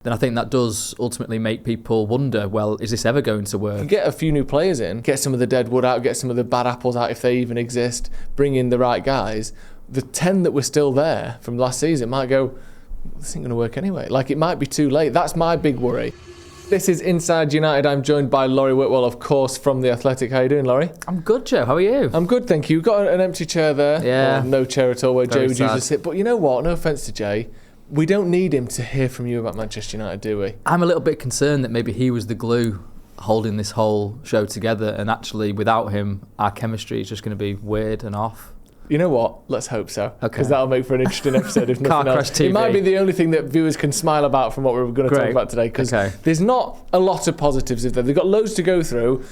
then I think that does ultimately make people wonder, well, is this ever going to work? You get a few new players in, get some of the dead wood out, get some of the bad apples out if they even exist, bring in the right guys. The 10 that were still there from last season might go, this ain't going to work anyway. Like, it might be too late. That's my big worry. This is Inside United. I'm joined by Laurie Whitwell, of course, from The Athletic. How you doing, Laurie? I'm good, Joe. How are you? I'm good, thank you. You've got an empty chair there. Yeah. Or no chair at all where Very Jay would sad. usually sit. But you know what? No offence to Jay. We don't need him to hear from you about Manchester United, do we? I'm a little bit concerned that maybe he was the glue holding this whole show together, and actually without him, our chemistry is just going to be weird and off. You know what? Let's hope so. Okay. Because that'll make for an interesting episode if nothing Car else. Crash TV. It might be the only thing that viewers can smile about from what we're going to talk Great. about today. Because Okay. there's not a lot of positives in there. They've got loads to go through.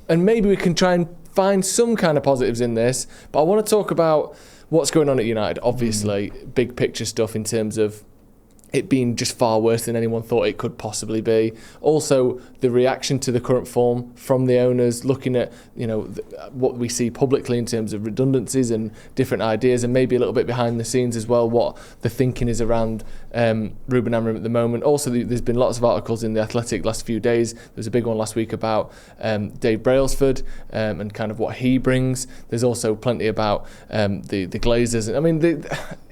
And maybe we can try and find some kind of positives in this. But I want to talk about what's going on at United. Obviously, big picture stuff in terms of it being just far worse than anyone thought it could possibly be. Also, the reaction to the current form from the owners, looking at what we see publicly in terms of redundancies and different ideas, and maybe a little bit behind the scenes as well, what the thinking is around Ruben Amorim at the moment. Also, there's been lots of articles in The Athletic last few days. There was a big one last week about Dave Brailsford and kind of what he brings. There's also plenty about the Glazers. I mean,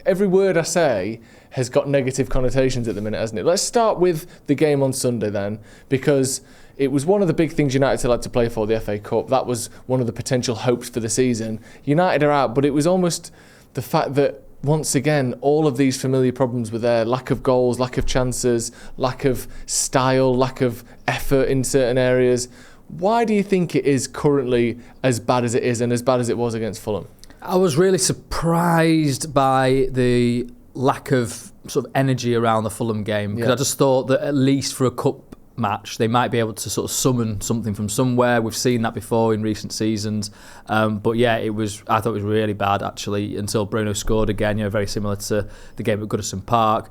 every word I say has got negative connotations at the minute, hasn't it? Let's start with the game on Sunday then, because it was one of the big things United had to play for, the FA Cup. That was one of the potential hopes for the season. United are out, but it was almost the fact that, once again, all of these familiar problems were there. Lack of goals, lack of chances, lack of style, lack of effort in certain areas. Why do you think it is currently as bad as it is and as bad as it was against Fulham? I was really surprised by the lack of sort of energy around the Fulham game, because I just thought that at least for a cup match they might be able to sort of summon something from somewhere. We've seen that before in recent seasons, but yeah, I thought it was really bad actually until Bruno scored again, very similar to the game at Goodison Park.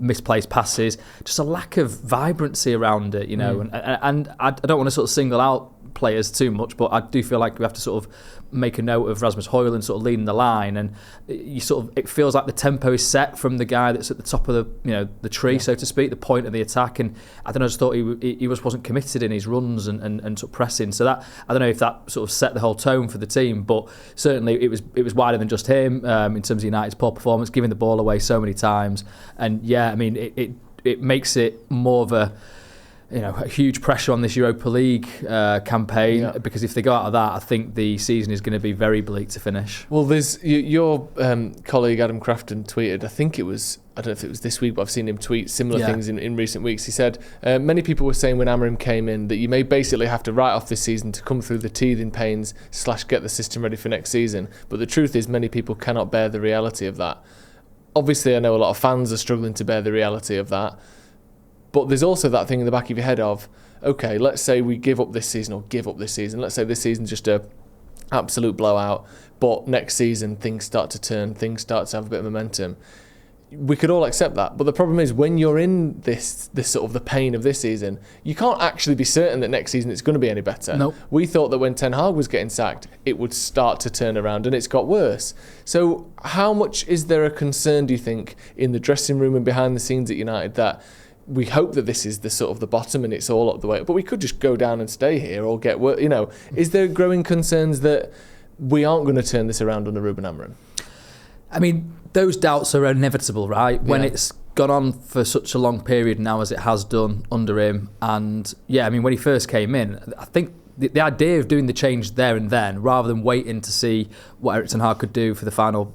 Misplaced passes, just a lack of vibrancy around it, and I don't want to sort of single out players too much, but I do feel like we have to sort of make a note of Rasmus Højlund sort of leading the line, and it feels like the tempo is set from the guy that's at the top of the tree, so to speak, the point of the attack, and I don't know, I just thought he just wasn't committed in his runs and sort of pressing, so that I don't know if that sort of set the whole tone for the team, but certainly it was wider than just him in terms of United's poor performance, giving the ball away so many times, and yeah, I mean it makes it more of a huge pressure on this Europa League campaign, because if they go out of that, I think the season is going to be very bleak to finish. Well, there's your colleague Adam Crafton tweeted, I don't know if it was this week, but I've seen him tweet similar things in recent weeks. He said, many people were saying when Amorim came in that you may basically have to write off this season to come through the teething pains / get the system ready for next season. But the truth is many people cannot bear the reality of that. Obviously, I know a lot of fans are struggling to bear the reality of that. But there's also that thing in the back of your head of, okay, let's say we give up this season. Let's say this season's just a absolute blowout, but next season things start to turn, things start to have a bit of momentum. We could all accept that, but the problem is when you're in this sort of the pain of this season, you can't actually be certain that next season it's going to be any better. Nope. We thought that when Ten Hag was getting sacked, it would start to turn around, and it's got worse. So how much is there a concern, do you think, in the dressing room and behind the scenes at United that we hope that this is the sort of the bottom and it's all up the way, but we could just go down and stay here or get worse? Is there growing concerns that we aren't going to turn this around under Ruben Amorim? I mean, those doubts are inevitable, right? When it's gone on for such a long period now as it has done under him, and I mean, when he first came in, I think the idea of doing the change there and then, rather than waiting to see what Erik ten Hag could do for the final,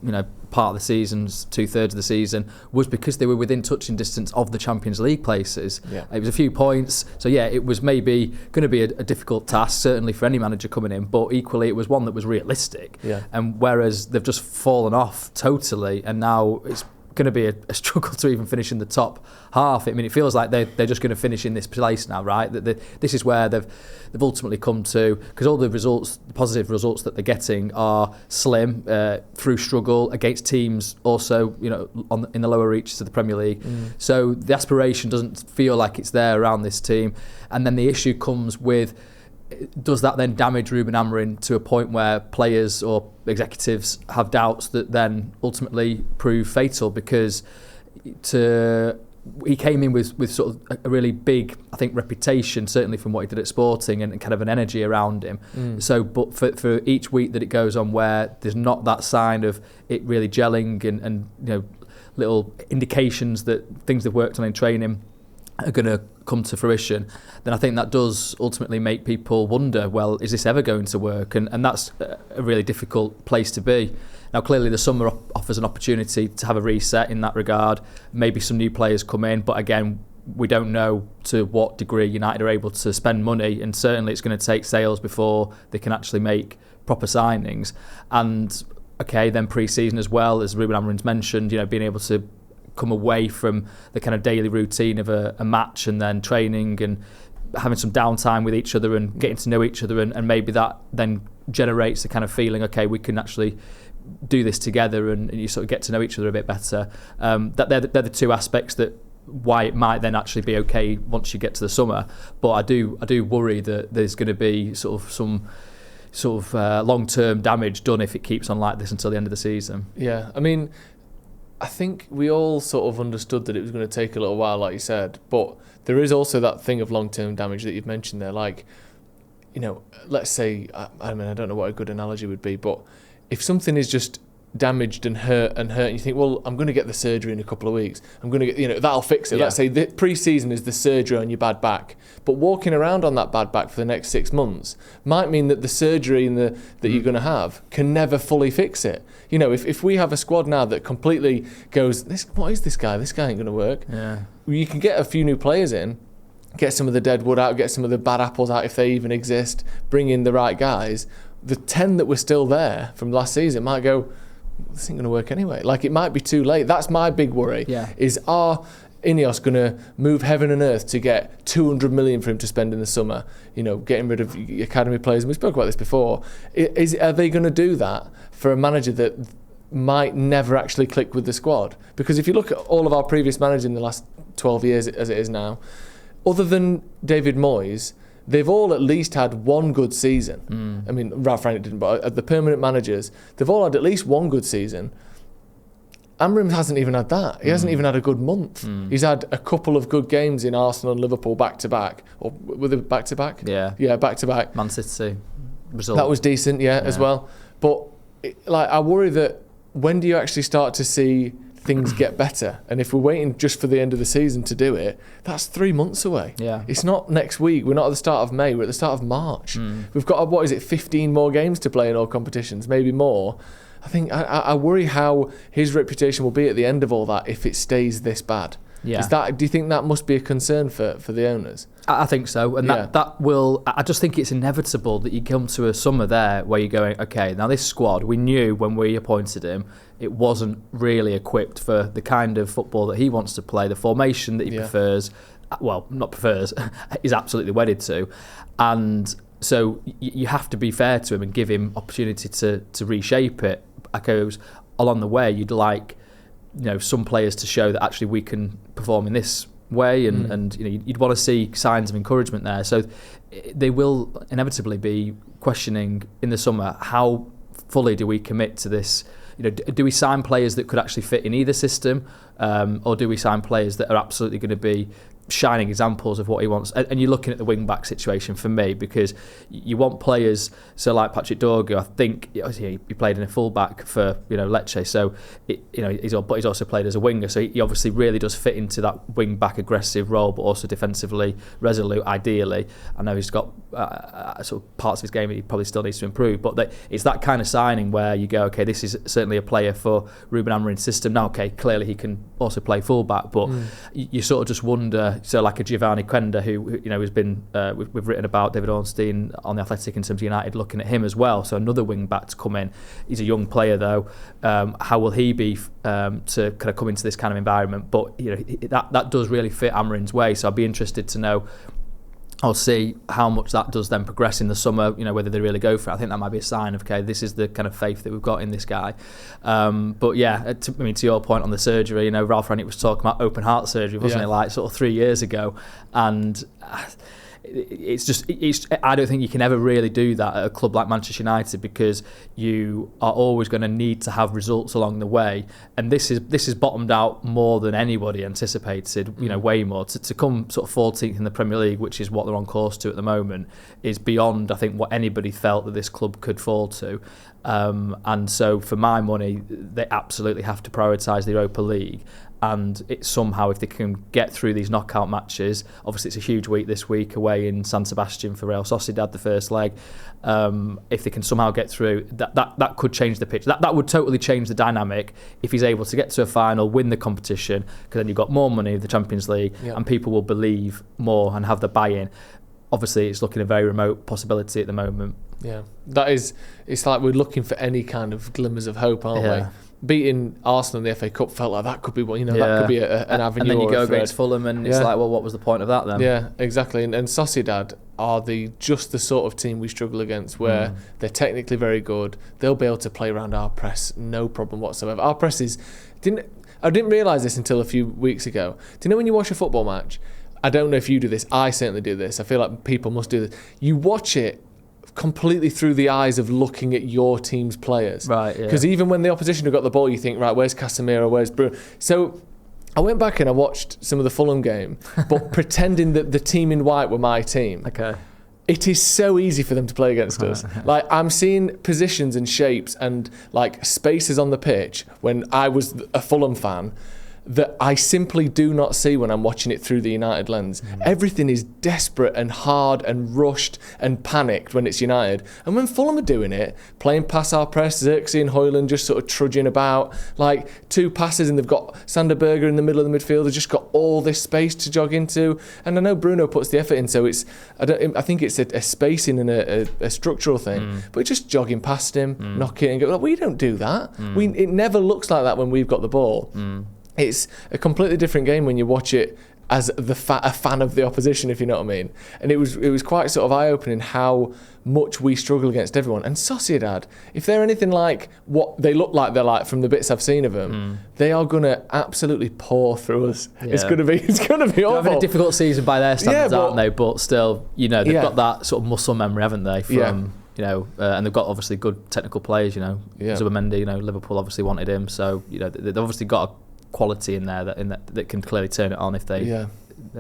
part of the season, 2/3 of the season, was because they were within touching distance of the Champions League places. It was a few points, so it was maybe going to be a difficult task, certainly for any manager coming in, but equally it was one that was realistic. And whereas they've just fallen off totally, and now it's going to be a struggle to even finish in the top half. I mean, it feels like they're just going to finish in this place now, right? This is where they've ultimately come to, because all the results, the positive results that they're getting are slim through struggle against teams also, in the lower reaches of the Premier League. So the aspiration doesn't feel like it's there around this team, and then the issue comes with, does that then damage Ruben Amorim to a point where players or executives have doubts that then ultimately prove fatal? Because to he came in with sort of a really big, I think, reputation, certainly from what he did at Sporting, and kind of an energy around him. So, but for each week that it goes on where there's not that sign of it really gelling and little indications that things they've worked on in training are going to come to fruition, then I think that does ultimately make people wonder, well, is this ever going to work? And that's a really difficult place to be. Now, clearly the summer offers an opportunity to have a reset in that regard. Maybe some new players come in, but again, we don't know to what degree United are able to spend money, and certainly it's going to take sales before they can actually make proper signings. And okay, then pre-season as well, as Ruben Amorim's mentioned, being able to come away from the kind of daily routine of a match and then training and having some downtime with each other and getting to know each other, and maybe that then generates the kind of feeling, okay, we can actually do this together, and you sort of get to know each other a bit better. That they're the two aspects that why it might then actually be okay once you get to the summer. But I do worry that there's going to be some long-term damage done if it keeps on like this until the end of the season. Yeah, I mean, I think we all sort of understood that it was going to take a little while, like you said, but there is also that thing of long-term damage that you've mentioned there. Like, let's say, I don't know what a good analogy would be, but if something is just damaged and hurt, and you think, well, I'm going to get the surgery in a couple of weeks, I'm going to get, that'll fix it. Yeah. Let's say the pre-season is the surgery on your bad back, but walking around on that bad back for the next 6 months might mean that the surgery that you're going to have can never fully fix it. If we have a squad now that completely goes, what is this guy? This guy ain't going to work. Yeah. You can get a few new players in, get some of the dead wood out, get some of the bad apples out if they even exist, bring in the right guys. The 10 that were still there from last season might go, this ain't going to work anyway. Like, it might be too late. That's my big worry. Yeah. Is are INEOS going to move heaven and earth to get 200 million for him to spend in the summer? Getting rid of academy players. And we spoke about this before. Are they going to do that for a manager that might never actually click with the squad? Because if you look at all of our previous managers in the last 12 years, as it is now, other than David Moyes, they've all at least had one good season. I mean, Ralph Rangnick didn't, but the permanent managers, they've all had at least one good season. Amorim hasn't even had that. He hasn't even had a good month. He's had a couple of good games in Arsenal and Liverpool back-to-back. Or were they back-to-back? Yeah, back-to-back. Man City result. That was decent, as well. But I worry that when do you actually start to see things get better? And if we're waiting just for the end of the season to do it, that's 3 months away. Yeah. It's not next week. We're not at the start of May. We're at the start of March. We've got, 15 more games to play in all competitions, maybe more. I think I worry how his reputation will be at the end of all that if it stays this bad. Yeah. Do you think that must be a concern for the owners? I think so, and that will. I just think it's inevitable that you come to a summer there where you're going, okay, now this squad, we knew when we appointed him, it wasn't really equipped for the kind of football that he wants to play, the formation that he prefers. Well, not prefers, is absolutely wedded to, and so you have to be fair to him and give him opportunity to reshape it. I suppose along the way, you'd like some players to show that actually we can perform in this way, and you'd want to see signs of encouragement there. So they will inevitably be questioning in the summer, how fully do we commit to this? Do we sign players that could actually fit in either system, or do we sign players that are absolutely going to be shining examples of what he wants? And you're looking at the wing-back situation for me, because you want players, so like Patrick Dorgu, I think he played in a full-back for Lecce, so he's also played as a winger, so he obviously really does fit into that wing-back aggressive role, but also defensively resolute, ideally. I know he's got sort of parts of his game that he probably still needs to improve, but it's that kind of signing where you go, okay, this is certainly a player for Ruben Amorim's system. Now, okay, clearly he can also play full-back, but you sort of just wonder. So like a Giovanni Quenda, who has been we've written about David Ornstein on The Athletic in terms of United, looking at him as well. So another wing back to come in. He's a young player though. How will he be to kind of come into this kind of environment? But that does really fit Amorim's way. So I'd be interested to know. I'll see how much that does then progress in the summer, whether they really go for it. I think that might be a sign of, okay, this is the kind of faith that we've got in this guy. But yeah, to your point on the surgery, Ralph Rangnick was talking about open heart surgery, wasn't it, like sort of 3 years ago. And I don't think you can ever really do that at a club like Manchester United, because you are always going to need to have results along the way, and this is bottomed out more than anybody anticipated. Way more. To come sort of 14th in the Premier League, which is what they're on course to at the moment, is beyond, I think, what anybody felt that this club could fall to. And so for my money, they absolutely have to prioritise the Europa League. And somehow, if they can get through these knockout matches, obviously it's a huge week this week away in San Sebastian for Real Sociedad, the first leg. If they can somehow get through, that could change the pitch. That would totally change the dynamic if he's able to get to a final, win the competition, because then you've got more money, the Champions League, and people will believe more and have the buy-in. Obviously, it's looking a very remote possibility at the moment. Yeah, it's like we're looking for any kind of glimmers of hope, aren't we? Beating Arsenal in the FA Cup felt like that could be one, that could be an avenue. And then you go against Fulham, and it's like, well, what was the point of that then? Yeah, exactly. And Sociedad are just the sort of team we struggle against, where they're technically very good. They'll be able to play around our press, no problem whatsoever. Our press I didn't realise this until a few weeks ago. Do you know when you watch a football match? I don't know if you do this. I certainly do this. I feel like people must do this. You watch it completely through the eyes of looking at your team's players. Right, yeah. Because even when the opposition have got the ball, you think, right, where's Casemiro, where's Bruno? So I went back and I watched some of the Fulham game, but pretending that the team in white were my team. Okay. It is so easy for them to play against us. Like, I'm seeing positions and shapes and like spaces on the pitch when I was a Fulham fan that I simply do not see when I'm watching it through the United lens. Everything is desperate and hard and rushed and panicked when it's United. And when Fulham are doing it, playing past our press, Xerxes and Højlund just sort of trudging about, like 2 passes, and they've got Sander Berge in the middle of the midfield. They've just got all this space to jog into. And I know Bruno puts the effort in, so I think it's a spacing and a structural thing. But just jogging past him, knocking and go, we don't do that. It never looks like that when we've got the ball. It's a completely different game when you watch it as a fan of the opposition, if you know what I mean. And it was quite sort of eye-opening how much we struggle against everyone. And Sociedad, if they're anything like what they look like they're like from the bits I've seen of them, they are going to absolutely pour through us. Yeah. It's going to be awful. They're having a difficult season by their standards, aren't they? But still, they've got that sort of muscle memory, haven't they? From and they've got obviously good technical players. Zubimendi, Liverpool obviously wanted him, so they've obviously got a quality in there that can clearly turn it on if they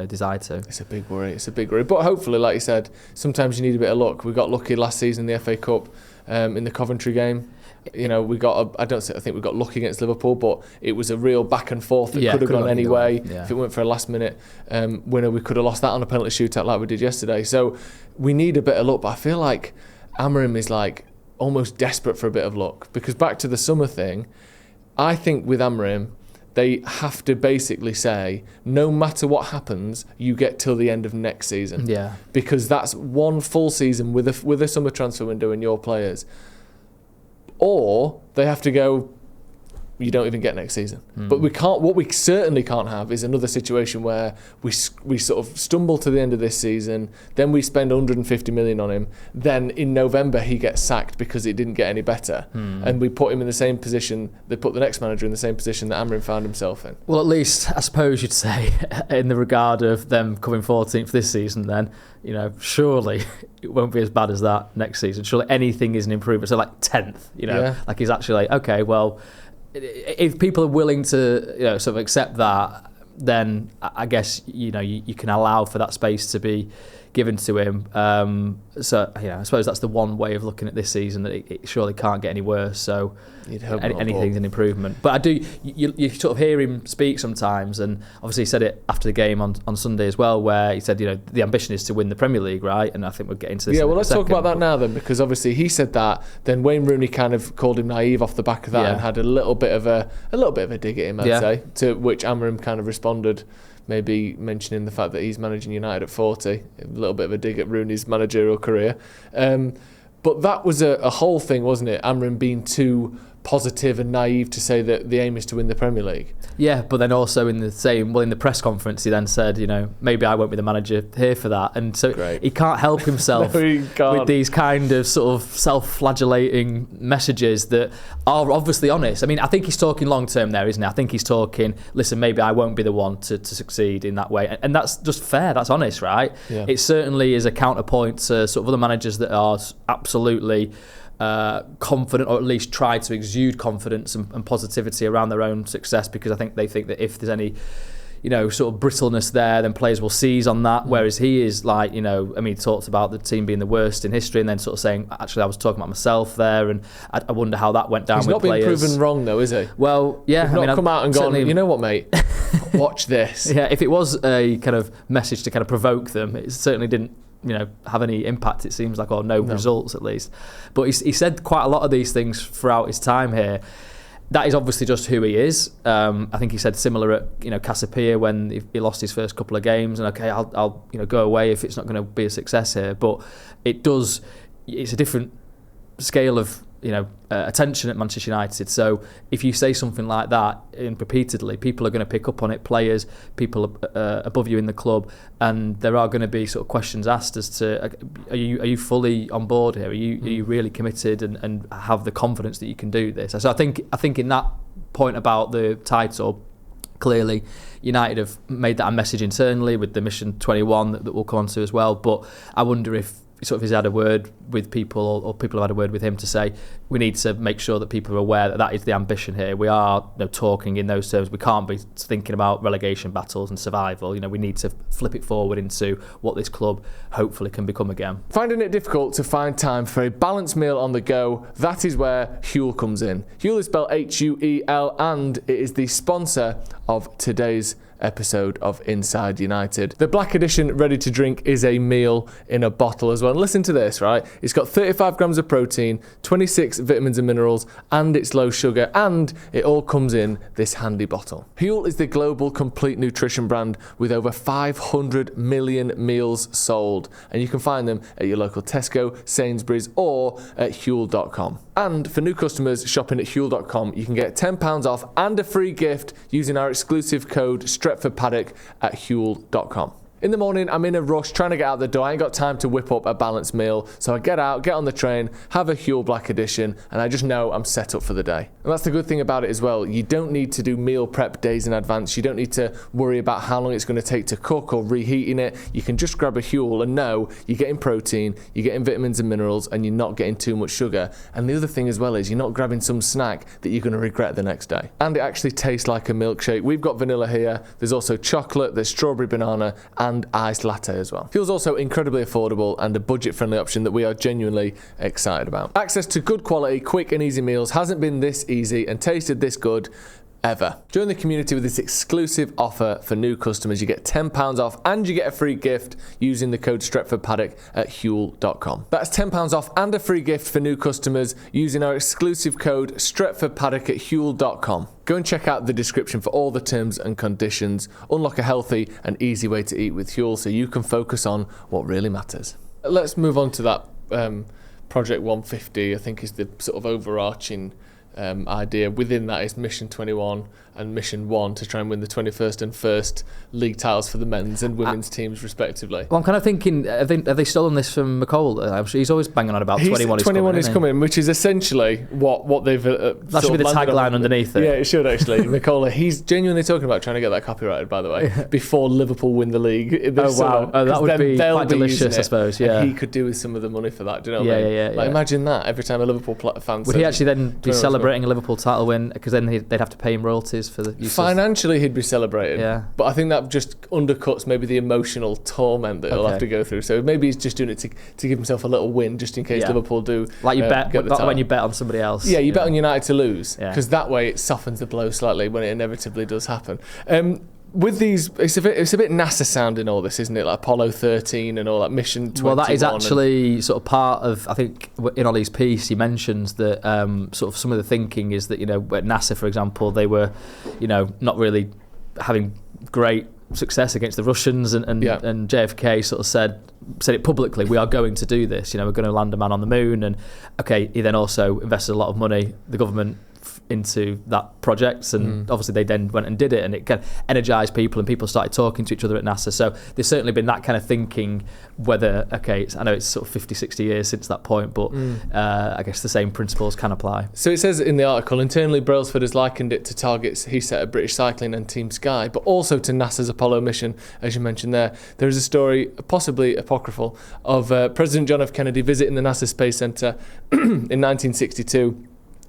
desire to. It's a big worry. But hopefully, like you said, sometimes you need a bit of luck. We got lucky last season in the FA Cup in the Coventry game. I think we got lucky against Liverpool, but it was a real back and forth that could have gone anyway. If it weren't for a last minute winner, we could have lost that on a penalty shootout like we did yesterday. So we need a bit of luck, but I feel like Amorim is like almost desperate for a bit of luck, because back to the summer thing, I think with Amorim, they have to basically say, no matter what happens, you get till the end of next season. Yeah. Because that's one full season with a summer transfer window and your players. Or they have to go, you don't even get next season. But we can't. What we certainly can't have is another situation where we sort of stumble to the end of this season, then we spend 150 million on him, then in November he gets sacked because it didn't get any better, and we put him in the same position. They put the next manager in the same position that Amorim found himself in. Well, at least I suppose you'd say, in the regard of them coming 14th this season, then surely it won't be as bad as that next season. Surely anything is an improvement. So like 10th, like he's actually like, okay, well, if people are willing to sort of accept that, then I guess you can allow for that space to be given to him. So I suppose that's the one way of looking at this season, that it surely can't get any worse. So anything's an improvement. But you sort of hear him speak sometimes, and obviously he said it after the game on Sunday as well, where he said the ambition is to win the Premier League, right? And I think we'll get into this. Yeah, well, let's talk about that now then, because obviously he said that. Then Wayne Rooney kind of called him naive off the back of that, and had a little bit of a dig at him, I'd say. To which Amorim kind of responded, maybe mentioning the fact that he's managing United at 40, a little bit of a dig at Rooney's managerial career. But that was a whole thing, wasn't it? Amorim being too positive and naive to say that the aim is to win the Premier League. Yeah, but then also in the press conference, he then said, maybe I won't be the manager here for that. And so he can't help himself with these kind of sort of self-flagellating messages that are obviously honest. I mean, I think he's talking long-term there, isn't he? I think he's talking, listen, maybe I won't be the one to succeed in that way. And that's just fair, that's honest, right? Yeah. It certainly is a counterpoint to sort of other managers that are absolutely confident, or at least try to exude confidence and positivity around their own success, because I think they think that if there's any sort of brittleness there, then players will seize on that. Whereas he is like, he talks about the team being the worst in history, and then sort of saying, actually, I was talking about myself there, and I wonder how that went down with players. He's not been proven wrong, though, is he? Well, yeah. He's not come out and gone, you know what, mate? Watch this. Yeah, if it was a kind of message to kind of provoke them, it certainly didn't have any impact, it seems like, or no results at least. But he said quite a lot of these things throughout his time here. That is obviously just who he is. I think he said similar at Casapia when he lost his first couple of games, and okay, I'll go away if it's not going to be a success here. But it's a different scale of attention at Manchester United. So if you say something like that repeatedly, people are going to pick up on it. Players, people above you in the club, and there are going to be sort of questions asked as to are you fully on board here? Are you really committed and have the confidence that you can do this? So I think in that point about the title, clearly United have made that a message internally with the Mission 21 that we'll come on to as well. But I wonder if sort of he's had a word with people, or people have had a word with him to say we need to make sure that people are aware that is the ambition here. We are talking in those terms. We can't be thinking about relegation battles and survival. We need to flip it forward into what this club hopefully can become again. Finding it difficult to find time for a balanced meal on the go, that is where Huel comes in. Huel is spelled Huel, and it is the sponsor of today's episode of Inside United. The Black Edition ready to drink is a meal in a bottle as well. And listen to this, right? It's got 35 grams of protein, 26 vitamins and minerals, and it's low sugar, and it all comes in this handy bottle. Huel is the global complete nutrition brand with over 500 million meals sold, and you can find them at your local Tesco, Sainsbury's, or at Huel.com. And for new customers shopping at Huel.com, you can get £10 off and a free gift using our exclusive code Stretford Paddock at Huel.com. In the morning, I'm in a rush trying to get out the door. I ain't got time to whip up a balanced meal. So I get out, get on the train, have a Huel Black Edition, and I just know I'm set up for the day. And that's the good thing about it as well. You don't need to do meal prep days in advance. You don't need to worry about how long it's going to take to cook or reheating it. You can just grab a Huel and know you're getting protein, you're getting vitamins and minerals, and you're not getting too much sugar. And the other thing as well is you're not grabbing some snack that you're going to regret the next day. And it actually tastes like a milkshake. We've got vanilla here. There's also chocolate, there's strawberry banana, and iced latte as well. Feels also incredibly affordable and a budget-friendly option that we are genuinely excited about. Access to good quality, quick and easy meals hasn't been this easy and tasted this good ever. Join the community with this exclusive offer for new customers. You get £10 off and you get a free gift using the code Stretford Paddock at Huel.com. That's £10 off and a free gift for new customers using our exclusive code Stretford Paddock at Huel.com. Go and check out the description for all the terms and conditions. Unlock a healthy and easy way to eat with Huel so you can focus on what really matters. Let's move on to that Project 150, I think is the sort of overarching idea. Within that is Mission 21 and Mission 1 to try and win the 21st and 1st league titles for the men's and women's teams respectively. Well, I'm kind of thinking, have they stolen this from McCall? I'm sure he's always banging on about 21 is coming, which is essentially what they've that should be the tagline underneath it. Yeah, it should actually. McCall, he's genuinely talking about trying to get that copyrighted, by the way, before Liverpool win the league this summer. Oh, that would be quite delicious, I suppose. Yeah, and he could do with some of the money for that. Do you know what I mean? Yeah. Imagine that every time a Liverpool fan would he actually then be celebrating a Liverpool title win, because then they'd have to pay him royalties for the use financially he'd be celebrating, but I think that just undercuts maybe the emotional torment that he'll have to go through. So maybe he's just doing it to give himself a little win just in case Liverpool do like you bet when you bet on somebody else. Yeah, you bet on United to lose, because that way it softens the blow slightly when it inevitably does happen. With these, it's a bit NASA sounding, all this, isn't it? Like Apollo 13 and all that, Mission 21. Well, that is actually sort of part of, I think, in Ollie's piece, he mentions that sort of some of the thinking is that, at NASA, for example, they were, not really having great success against the Russians, and JFK sort of said it publicly, we are going to do this, we're going to land a man on the moon. And okay, he then also invested a lot of money, the government into that project, and obviously they then went and did it, and it kind of energised people, and people started talking to each other at NASA. So there's certainly been that kind of thinking, whether, I know it's sort of 50, 60 years since that point, but I guess the same principles can apply. So it says in the article, internally Brailsford has likened it to targets he set at British Cycling and Team Sky, but also to NASA's Apollo mission, as you mentioned there. There is a story, possibly apocryphal, of President John F. Kennedy visiting the NASA Space Center in 1962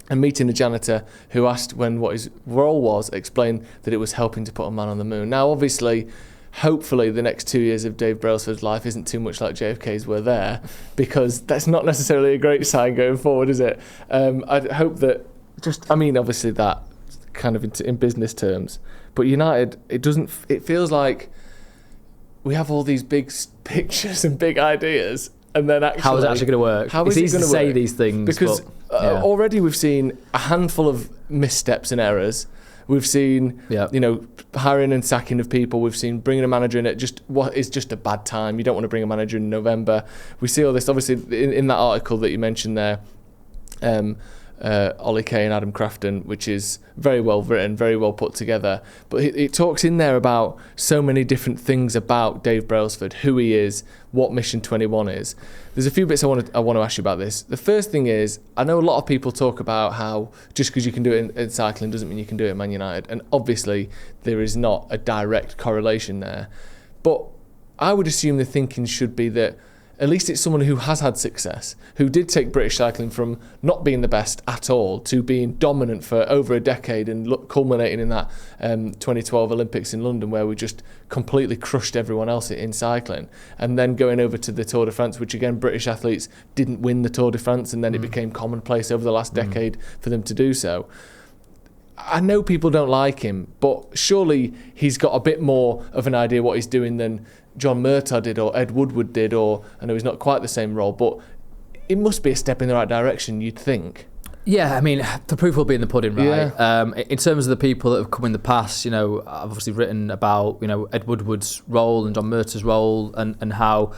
and meeting a janitor who asked when what his role was, explained that it was helping to put a man on the moon. Now, obviously, hopefully the next 2 years of Dave Brailsford's life isn't too much like JFK's were there, because that's not necessarily a great sign going forward, is it? I'd hope that obviously that kind of in business terms, but United, it feels like we have all these big pictures and big ideas, and then actually, how is it actually going to work? How is it's easy it to going to say work? these things, because already we've seen a handful of missteps and errors. We've seen, hiring and sacking of people. We've seen bringing a manager in at just what is just a bad time. You don't want to bring a manager in November. We see all this, obviously, in that article that you mentioned there, Ollie Kay and Adam Crafton, which is very well written, very well put together. But it talks in there about so many different things about Dave Brailsford, who he is, what Mission 21 is. There's a few bits I want to ask you about this. The first thing is, I know a lot of people talk about how just because you can do it in cycling doesn't mean you can do it at Man United. And obviously, there is not a direct correlation there. But I would assume the thinking should be that at least it's someone who has had success, who did take British cycling from not being the best at all to being dominant for over a decade and culminating in that 2012 Olympics in London, where we just completely crushed everyone else in cycling, and then going over to the Tour de France, which again, British athletes didn't win the Tour de France, and then it became commonplace over the last decade for them to do so. I know people don't like him, but surely he's got a bit more of an idea what he's doing than John Murtagh did or Ed Woodward did, or I know he's not quite the same role, but it must be a step in the right direction, you'd think. Yeah, I mean, the proof will be in the pudding, right? Yeah. In terms of the people that have come in the past, I've obviously written about, Ed Woodward's role and John Murtagh's role, and how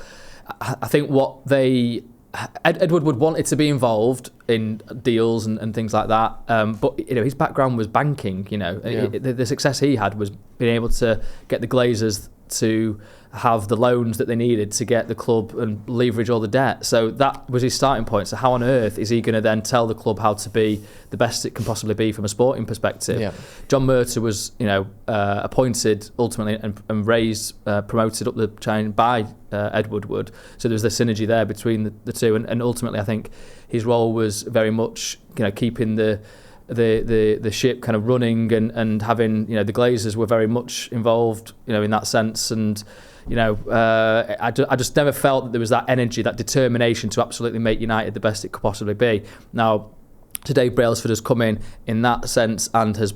I think what Ed Woodward wanted to be involved in deals and things like that, but his background was banking. The success he had was being able to get the Glazers to have the loans that they needed to get the club and leverage all the debt. So that was his starting point. So how on earth is he going to then tell the club how to be the best it can possibly be from a sporting perspective? Yeah. John Murtagh was, appointed ultimately and promoted up the chain by Ed Woodward. So there was the synergy there between the two. And ultimately, I think his role was very much, keeping the ship kind of running and having, the Glazers were very much involved, in that sense. And, I just never felt that there was that energy, that determination to absolutely make United the best it could possibly be. Now, today Brailsford has come in that sense and has,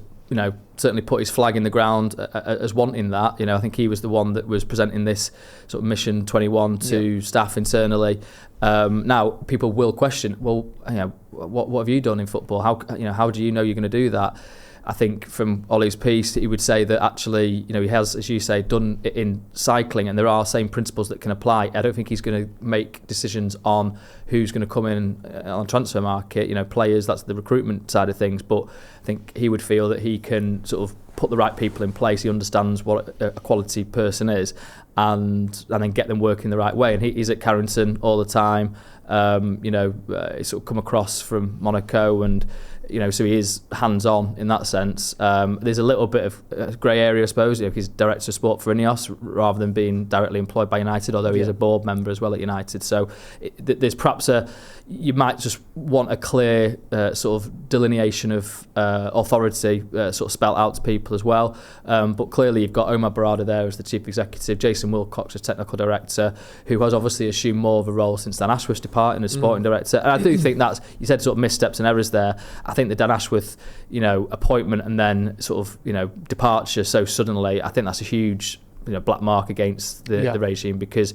certainly put his flag in the ground as wanting that. I think he was the one that was presenting this sort of Mission 21 to staff internally. Now, people will question, well, what have you done in football? How do you know you're going to do that? I think from Ollie's piece, he would say that actually, he has, as you say, done it in cycling, and there are same principles that can apply. I don't think he's going to make decisions on who's going to come in on transfer market, players, that's the recruitment side of things. But I think he would feel that he can sort of put the right people in place. He understands what a quality person is, and then get them working the right way. And he's at Carrington all the time. He's sort of come across from Monaco, and so he is hands-on in that sense. There's a little bit of grey area, I suppose. He's director of sport for INEOS rather than being directly employed by United, although he is a board member as well at United. So there's perhaps you might just want a clear sort of delineation of authority sort of spelt out to people as well. But clearly you've got Omar Barada there as the chief executive, Jason Wilcox as technical director, who has obviously assumed more of a role since Dan Ashworth's departing as sporting director. And I do think that's, you said sort of missteps and errors there. I think the Dan Ashworth, appointment and then sort of, departure so suddenly, I think that's a huge, black mark against the regime, because,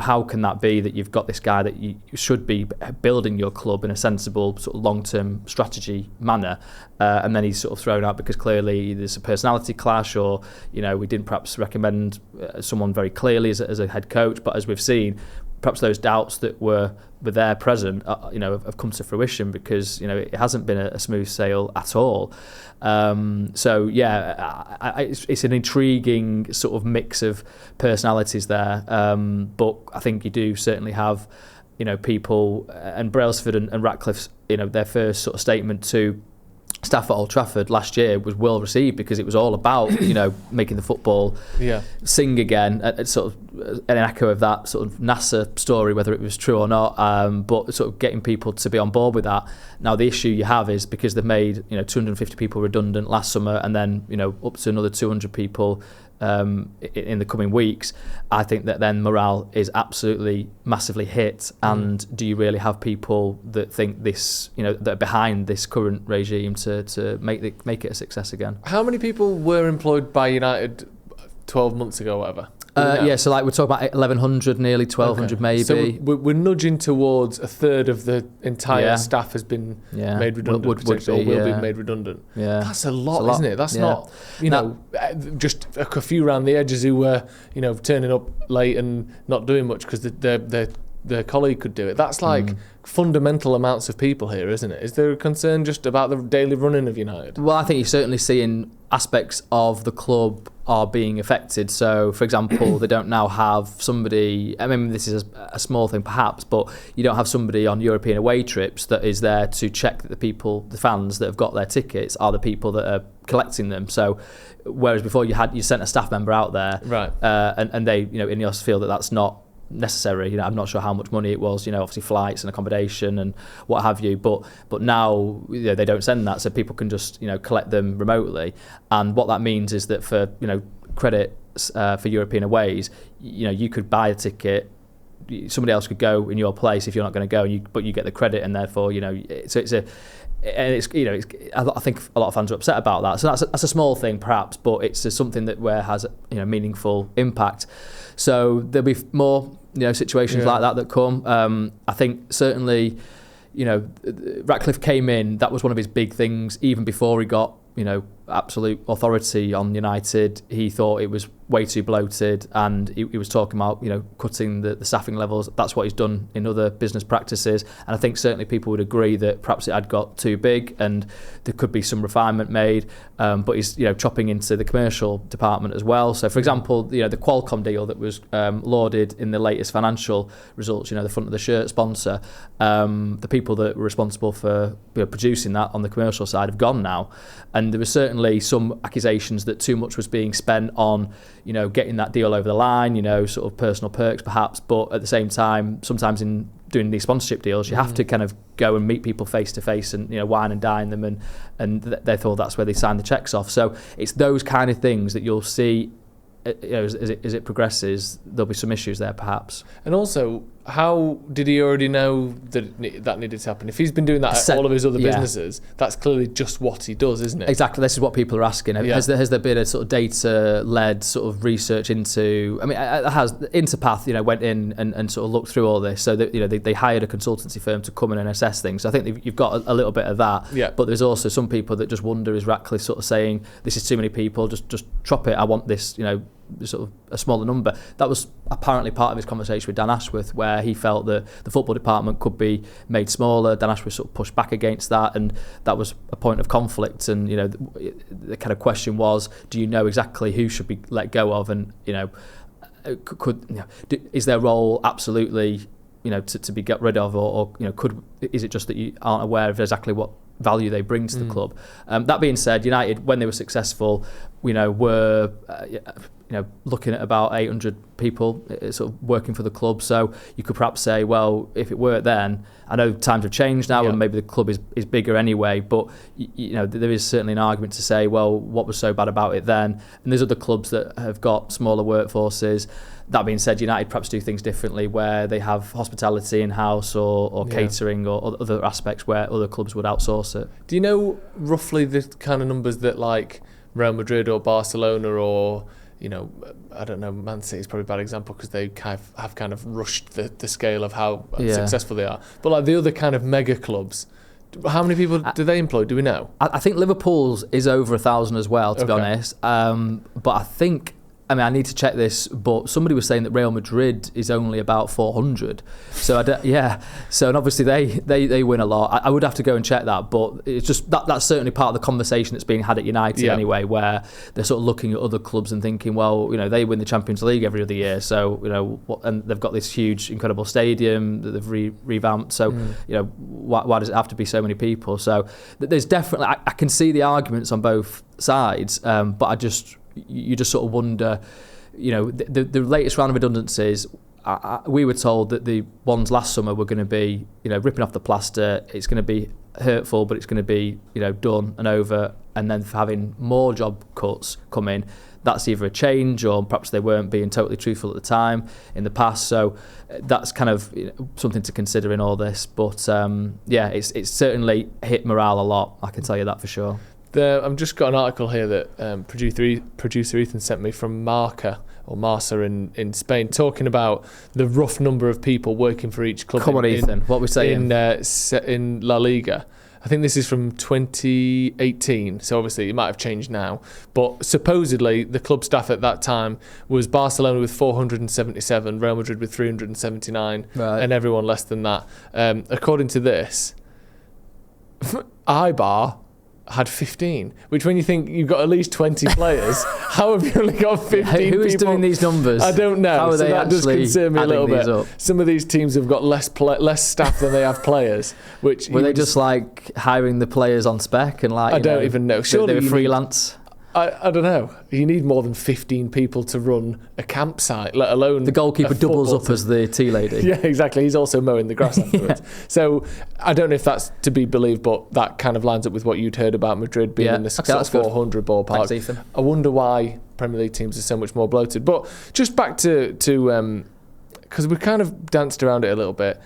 how can that be that you've got this guy that you should be building your club in a sensible sort of long-term strategy manner, and then he's sort of thrown out because clearly there's a personality clash, or, we didn't perhaps recommend someone very clearly as a head coach, but as we've seen, perhaps those doubts that were there present, have come to fruition, because it hasn't been a smooth sail at all. It's an intriguing sort of mix of personalities there. But I think you do certainly have, people, and Brailsford and Ratcliffe's, their first sort of statement to staff at Old Trafford last year was well received, because it was all about making the football sing again. It's sort of an echo of that sort of NASA story, whether it was true or not, but sort of getting people to be on board with that. Now the issue you have is, because they've made 250 people redundant last summer, and then up to another 200 people in the coming weeks, I think that then morale is absolutely massively hit. And do you really have people that think this, that are behind this current regime to make it a success again? How many people were employed by United 12 months ago, whatever? So like we're talking about 1,100, nearly 1,200 maybe. So we're nudging towards a third of the entire staff has been made redundant, will be made redundant. Yeah, that's a lot, isn't it? That's not, just a few around the edges who were, turning up late and not doing much because their colleague could do it. That's like fundamental amounts of people here, isn't it? Is there a concern just about the daily running of United? Well, I think you're certainly seeing aspects of the club are being affected. So, for example, they don't now have somebody, I mean, this is a small thing perhaps, but you don't have somebody on European away trips that is there to check that the fans that have got their tickets are the people that are collecting them. So, whereas before you sent a staff member out there, right, and they, INEOS feel that that's not necessary. I'm not sure how much money it was, obviously flights and accommodation and what have you, but now they don't send that, so people can just collect them remotely. And what that means is that for credits for European aways, you could buy a ticket, somebody else could go in your place if you're not going to go, but you get the credit, and therefore so it's a. And I think a lot of fans are upset about that. So that's a small thing, perhaps, but it's something that has meaningful impact. So there'll be more situations like that come. I think certainly, Ratcliffe came in. That was one of his big things, even before he got absolute authority on United. He thought it was way too bloated, and he was talking about cutting the staffing levels. That's what he's done in other business practices, and I think certainly people would agree that perhaps it had got too big and there could be some refinement made, but he's chopping into the commercial department as well. So for example, the Qualcomm deal that was lauded in the latest financial results, the front of the shirt sponsor, the people that were responsible for producing that on the commercial side have gone now, and there was certainly some accusations that too much was being spent on getting that deal over the line, sort of personal perks perhaps, but at the same time, sometimes in doing these sponsorship deals, you have to kind of go and meet people face to face and wine and dine them, and they thought that's where they signed the checks off. So it's those kind of things that you'll see as it progresses. There'll be some issues there perhaps. And also, how did he already know that needed to happen? If he's been doing that at all of his other businesses, that's clearly just what he does, isn't it? Exactly. This is what people are asking. Has there been a sort of data-led sort of research into? I mean, it has. Interpath, went in and sort of looked through all this. So that they hired a consultancy firm to come in and assess things. So I think you've got a little bit of that. Yeah. But there's also some people that just wonder: is Ratcliffe sort of saying this is too many people? Just chop it. I want this. Sort of a smaller number. That was apparently part of his conversation with Dan Ashworth, where he felt that the football department could be made smaller. Dan Ashworth sort of pushed back against that, and that was a point of conflict. And the kind of question was, do you know exactly who should be let go of, and is their role absolutely to be got rid of, or is it just that you aren't aware of exactly what value they bring to the club? That being said, United, when they were successful, were looking at about 800 people sort of working for the club. So you could perhaps say, well, if it were then, I know times have changed now, and maybe the club is bigger anyway, but there is certainly an argument to say, well, what was so bad about it then? And there's other clubs that have got smaller workforces. That being said, United perhaps do things differently, where they have hospitality in-house or catering or other aspects where other clubs would outsource it. Do you know roughly the kind of numbers that like Real Madrid or Barcelona or I don't know, Man City is probably a bad example because they have kind of rushed the scale of how successful they are. But like the other kind of mega clubs, how many people do they employ? Do we know? I think Liverpool's is over 1,000 as well, to be honest. But I think I mean, I need to check this, but somebody was saying that Real Madrid is only about 400. So So and obviously they win a lot. I would have to go and check that, but it's just that's certainly part of the conversation that's being had at United anyway, where they're sort of looking at other clubs and thinking, well, they win the Champions League every other year, so and they've got this huge, incredible stadium that they've revamped. So why does it have to be so many people? So there's definitely I can see the arguments on both sides, but you just sort of wonder, the latest round of redundancies, we were told that the ones last summer were going to be, ripping off the plaster. It's going to be hurtful, but it's going to be, done and over. And then having more job cuts come in, that's either a change or perhaps they weren't being totally truthful at the time in the past. So that's kind of something to consider in all this. But it's certainly hit morale a lot. I can tell you that for sure. I've just got an article here that producer Ethan sent me from Marca in Spain, talking about the rough number of people working for each club. Come on, Ethan, what we're saying in La Liga. I think this is from 2018, so obviously it might have changed now. But supposedly the club staff at that time was Barcelona with 477, Real Madrid with 379, and everyone less than that. According to this, Eibar had 15, which when you think you've got at least 20 players, how have you only got 15 Who is people? doing these numbers? I don't know. How are they that does concern me a little bit. Up? Some of these teams have got less staff than they have players. Which were they just like hiring the players on spec and like? I don't even know. Surely they were freelance. I don't know. You need more than 15 people to run a campsite, let alone the goalkeeper doubles up as the tea lady. Yeah, exactly. He's also mowing the grass afterwards. So I don't know if that's to be believed, but that kind of lines up with what you'd heard about Madrid being in the sort of 400 ballpark. Thanks, Ethan. I wonder why Premier League teams are so much more bloated. But just back to because we kind of danced around it a little bit.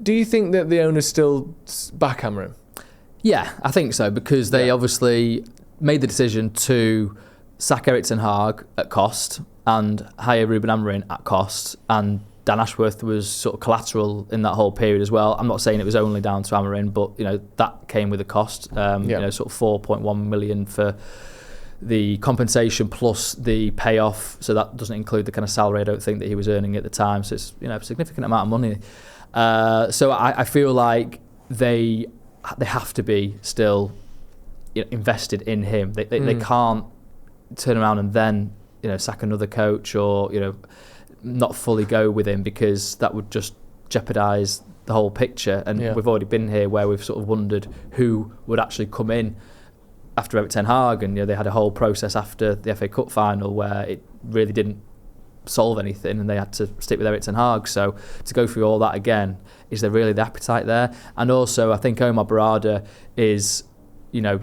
Do you think that the owners still back Amorim? Yeah, I think so, because they obviously made the decision to sack Erik ten Hag at cost and hire Ruben Amorim at cost, and Dan Ashworth was sort of collateral in that whole period as well. I'm not saying it was only down to Amorim, but that came with a cost. Sort of 4.1 million for the compensation plus the payoff, so that doesn't include the kind of salary I don't think that he was earning at the time. So it's a significant amount of money. So I feel like they have to be still invested in him. They can't turn around and then sack another coach or not fully go with him, because that would just jeopardise the whole picture. And we've already been here where we've sort of wondered who would actually come in after Erik ten Hag, and they had a whole process after the FA Cup final where it really didn't solve anything and they had to stick with Erik ten Hag. So to go through all that again, is there really the appetite there? And also I think Omar Barada is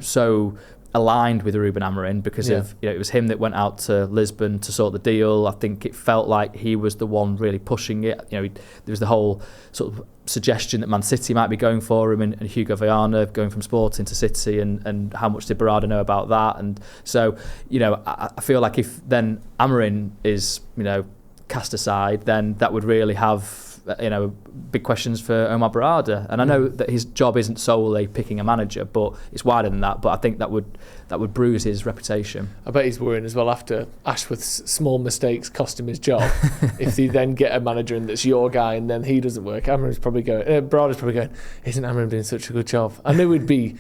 so aligned with Ruben Amorim because of it was him that went out to Lisbon to sort the deal. I think it felt like he was the one really pushing it. There was the whole sort of suggestion that Man City might be going for him, and Hugo Viana going from Sporting to City, and how much did Barada know about that? And so I feel like if then Amorim is cast aside, then that would really have big questions for Omar Barada. And I know that his job isn't solely picking a manager, but it's wider than that. But I think that would bruise his reputation. I bet he's worrying as well after Ashworth's small mistakes cost him his job. If you then get a manager in that's your guy and then he doesn't work, Barada's probably going, isn't Amorim doing such a good job? I knew we'd be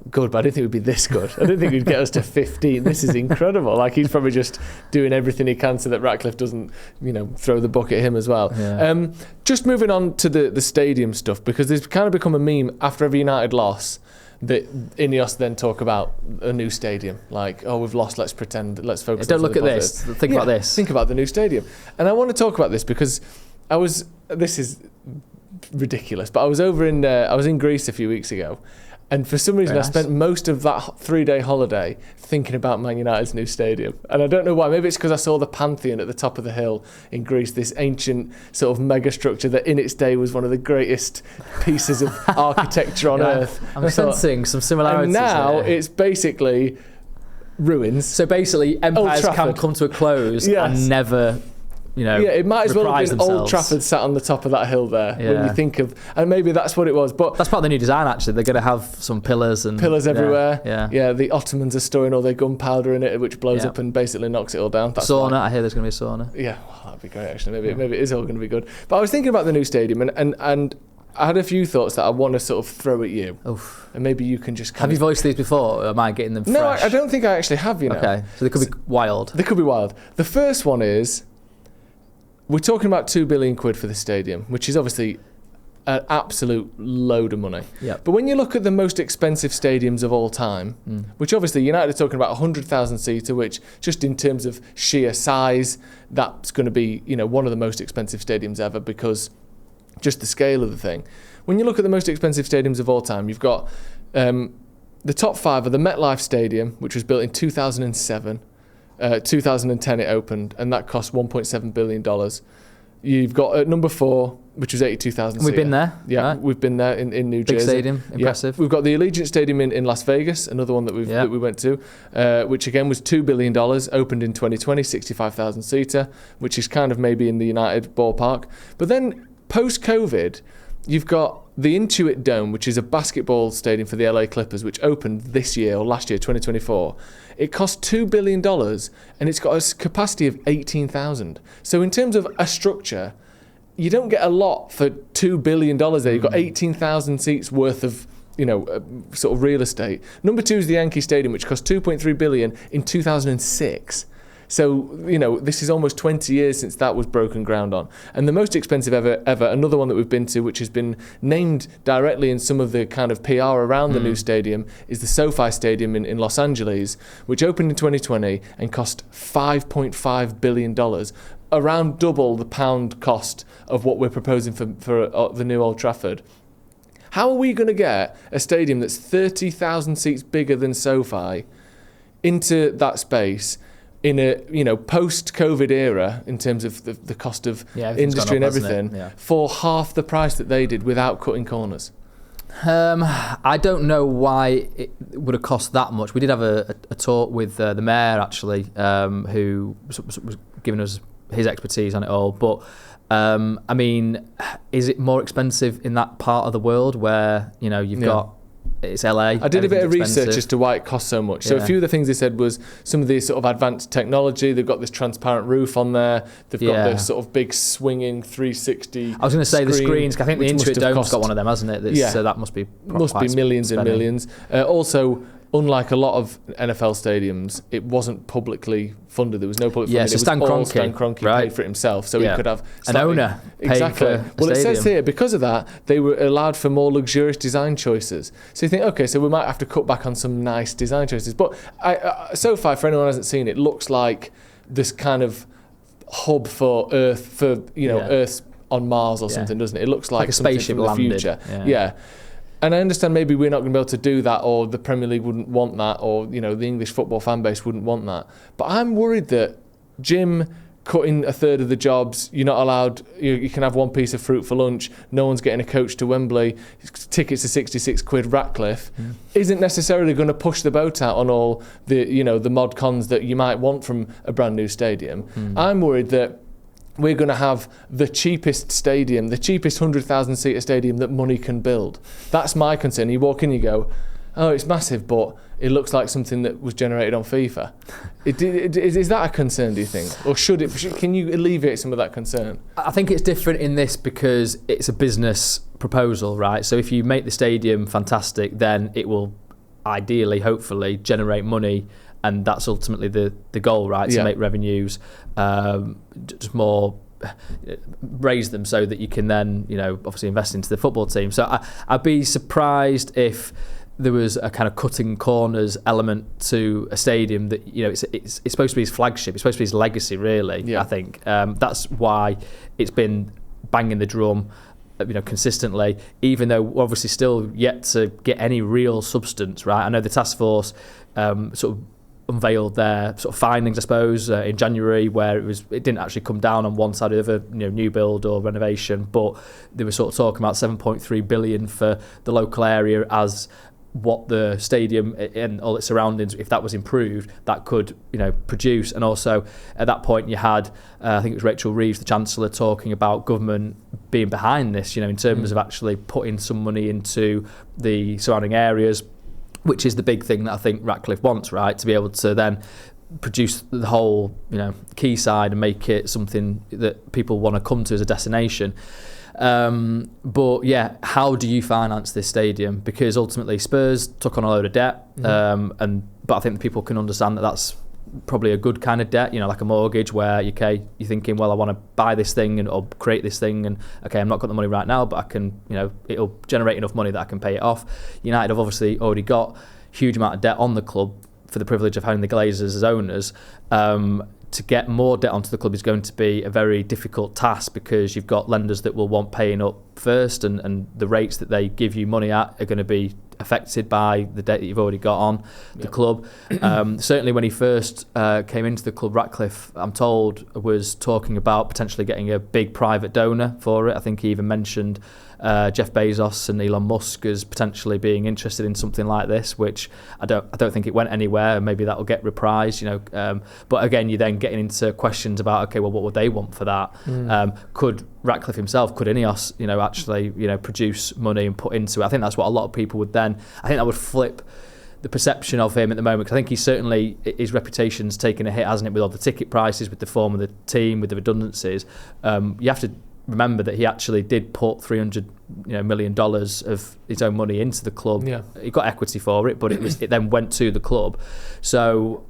good, but I didn't think we'd be this good. I didn't think we'd get us to 15. This is incredible. Like, he's probably just doing everything he can so that Ratcliffe doesn't throw the book at him as well. Just moving on to the stadium stuff, because there's kind of become a meme after every United loss that INEOS then talk about a new stadium. Like, oh, we've lost, let's focus on don't look at this, think about this. Think about the new stadium. And I want to talk about this because this is ridiculous, but I was in Greece a few weeks ago, and for some reason I spent most of that 3-day holiday thinking about Man United's new stadium. And I don't know why. Maybe it's because I saw the Pantheon at the top of the hill in Greece, this ancient sort of mega structure that in its day was one of the greatest pieces of architecture on earth. I'm sensing some similarities. And now it's basically ruins. So basically empires can come to a close and never it might as well have been themselves. Old Trafford sat on the top of that hill there when you think of, and maybe that's what it was. But that's part of the new design. Actually, they're going to have some pillars everywhere. Yeah. The Ottomans are storing all their gunpowder in it, which blows up and basically knocks it all down. That's sauna. I hear there's going to be a sauna. Yeah, well, that'd be great. Actually, maybe it is all going to be good. But I was thinking about the new stadium, and I had a few thoughts that I want to sort of throw at you. Oof. And maybe you can just... Have you voiced these before, or am I getting them fresh? No, I don't think I actually have, Okay, so they could be wild. They could be wild. The first one is, we're talking about £2 billion for the stadium, which is obviously an absolute load of money. Yep. But when you look at the most expensive stadiums of all time, which obviously United are talking about 100,000 seater, which just in terms of sheer size, that's going to be one of the most expensive stadiums ever because just the scale of the thing. When you look at the most expensive stadiums of all time, you've got the top five are the MetLife Stadium, which was built in 2007. 2010 it opened, and that cost $1.7 billion. You've got at number 4, which was 82,000. We've been there. Yeah, right? We've been there in New Jersey. Big stadium, impressive. Yeah. We've got the Allegiant Stadium in Las Vegas, another one that we went to, which again was $2 billion, opened in 2020, 65,000 seater, which is kind of maybe in the United ballpark. But then post-COVID, you've got the Intuit Dome, which is a basketball stadium for the LA Clippers, which opened this year or last year, 2024. It cost $2 billion and it's got a capacity of 18,000. So in terms of a structure, you don't get a lot for $2 billion there. You've got 18,000 seats worth of sort of real estate. Number 2 is the Yankee Stadium, which cost $2.3 billion in 2006. So, this is almost 20 years since that was broken ground on. And the most expensive ever, another one that we've been to, which has been named directly in some of the kind of PR around the new stadium, is the SoFi Stadium in Los Angeles, which opened in 2020 and cost $5.5 billion, around double the pound cost of what we're proposing for the new Old Trafford. How are we going to get a stadium that's 30,000 seats bigger than SoFi into that space in a post-COVID era in terms of the cost of industry and everything for half the price that they did without cutting corners? I don't know why it would have cost that much. We did have a talk with the mayor actually, who was giving us his expertise on it all. But I mean, is it more expensive in that part of the world where you've got? It's LA. I did a bit of research as to why it costs so much. So a few of the things they said was some of the sort of advanced technology. They've got this transparent roof on there. They've got the sort of big swinging 360. I was going to say the screens. I think the Intuit Dome's got one of them, hasn't it? So that must be millions and millions. Also, unlike a lot of NFL stadiums, it wasn't publicly funded. There was no public funding. So Stan Kroenke paid for it himself, so he could have an owner. Exactly. Well, it says here because of that they were allowed for more luxurious design choices. So you think, okay, so we might have to cut back on some nice design choices. But SoFi, for anyone who hasn't seen it, looks like this kind of hub for Earth, Earth on Mars or something, doesn't it? It looks like a spaceship from the landed. future. Yeah. And I understand maybe we're not going to be able to do that, or the Premier League wouldn't want that, or the English football fan base wouldn't want that. But I'm worried that Jim cutting a third of the jobs, you're not allowed, you can have one piece of fruit for lunch, no one's getting a coach to Wembley, tickets are 66 quid Ratcliffe, isn't necessarily going to push the boat out on all the the mod cons that you might want from a brand new stadium. I'm worried that we're going to have the cheapest stadium, the cheapest 100,000 seater stadium that money can build. That's my concern. You walk in, you go, oh, it's massive, but it looks like something that was generated on FIFA. Is that a concern, do you think? Or can you alleviate some of that concern? I think it's different in this because it's a business proposal, right? So if you make the stadium fantastic, then it will ideally, hopefully, generate money, and that's ultimately the goal, right? To make revenues, just more, raise them so that you can then, obviously invest into the football team. So I'd be surprised if there was a kind of cutting corners element to a stadium that, it's supposed to be his flagship. It's supposed to be his legacy, really. I think that's why it's been banging the drum, consistently, even though we're obviously still yet to get any real substance, right? I know the task force sort of unveiled their sort of findings, I suppose, in January, where it didn't actually come down on one side or the other, new build or renovation, but they were sort of talking about 7.3 billion for the local area as what the stadium and all its surroundings, if that was improved, that could produce. And also at that point you had I think it was Rachel Reeves, the Chancellor, talking about government being behind this, in terms of actually putting some money into the surrounding areas, which is the big thing that I think Ratcliffe wants, right, to be able to then produce the whole quayside and make it something that people want to come to as a destination. But yeah, how do you finance this stadium? Because ultimately Spurs took on a load of debt, but I think people can understand that that's probably a good kind of debt, like a mortgage, where you're thinking, well, I want to buy this thing or create this thing, and okay, I'm not got the money right now, but I can, it'll generate enough money that I can pay it off. United have obviously already got a huge amount of debt on the club for the privilege of having the Glazers as owners. To get more debt onto the club is going to be a very difficult task, because you've got lenders that will want paying up first, and the rates that they give you money at are going to be affected by the debt that you've already got on the club. Certainly when he first came into the club, Ratcliffe, I'm told, was talking about potentially getting a big private donor for it. I think he even mentioned Jeff Bezos and Elon Musk as potentially being interested in something like this, which I don't think it went anywhere. Maybe that will get reprised, but again, you're then getting into questions about, okay, well, what would they want for that? Could Ratcliffe himself, could INEOS, actually, produce money and put into it? I think that's what a lot of people would then, I think that would flip the perception of him at the moment, because I think he's certainly, his reputation's taken a hit, hasn't it, with all the ticket prices, with the form of the team, with the redundancies. You have to remember that he actually did put $300 million of his own money into the club. He got equity for it, but it then went to the club. So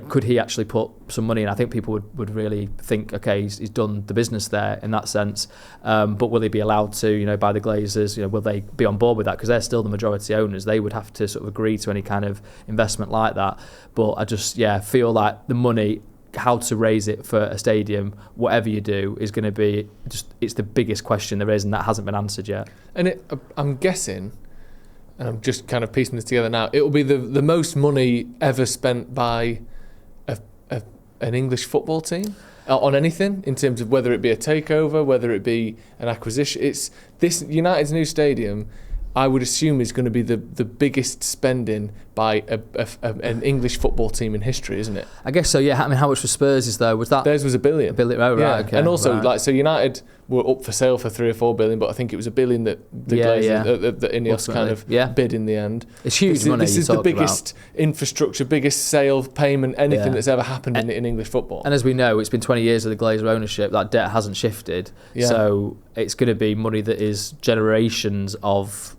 could he actually put some money in? I think people would really think, okay, he's done the business there in that sense, but will he be allowed to, by the Glazers, will they be on board with that? Because they're still the majority owners. They would have to sort of agree to any kind of investment like that. But I just feel like the money, how to raise it for a stadium, whatever you do, is going to be it's the biggest question there is, and that hasn't been answered yet. And I'm guessing, and I'm just kind of piecing this together now, it will be the most money ever spent by an English football team on anything, in terms of whether it be a takeover, whether it be an acquisition. It's this United's new stadium, I would assume, is going to be the biggest spending by an English football team in history, isn't it? I guess so, yeah. I mean, how much for Spurs is though? Was that? Theirs was $1 billion. $1 billion, oh, right, yeah. Okay. And also, right. so United were up for sale for 3 or 4 billion, but I think it was $1 billion that the Glazers, that INEOS kind of bid in the end. It's huge money. This is the biggest infrastructure, biggest sale payment, anything that's ever happened in English football. And as we know, it's been 20 years of the Glazer ownership. That debt hasn't shifted. Yeah. So it's going to be money that is generations of,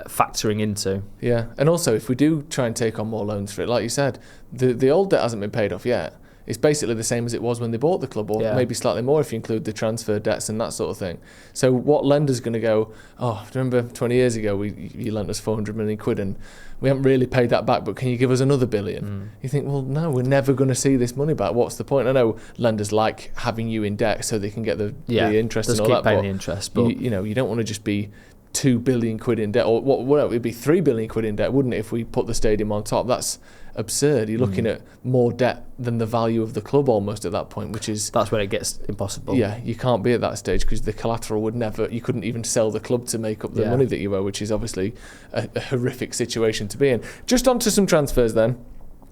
factoring into. Yeah, and also if we do try and take on more loans for it, like you said, the old debt hasn't been paid off yet. It's basically the same as it was when they bought the club, or maybe slightly more if you include the transfer debts and that sort of thing. So what lender's going to go, oh, remember 20 years ago you lent us 400 million quid and we haven't really paid that back, but can you give us another $1 billion? You think, well, no, we're never going to see this money back. What's the point? I know lenders like having you in debt so they can get the interest and all that. Keep paying the interest, but you don't want to just be 2 billion quid in debt, or what it'd be 3 billion quid in debt, wouldn't it, if we put the stadium on top? That's absurd. You're looking at more debt than the value of the club almost at that point, that's where it gets impossible. Yeah, you can't be at that stage, because the collateral would never, you couldn't even sell the club to make up the money that you owe, which is obviously a horrific situation to be in. Just on to some transfers then.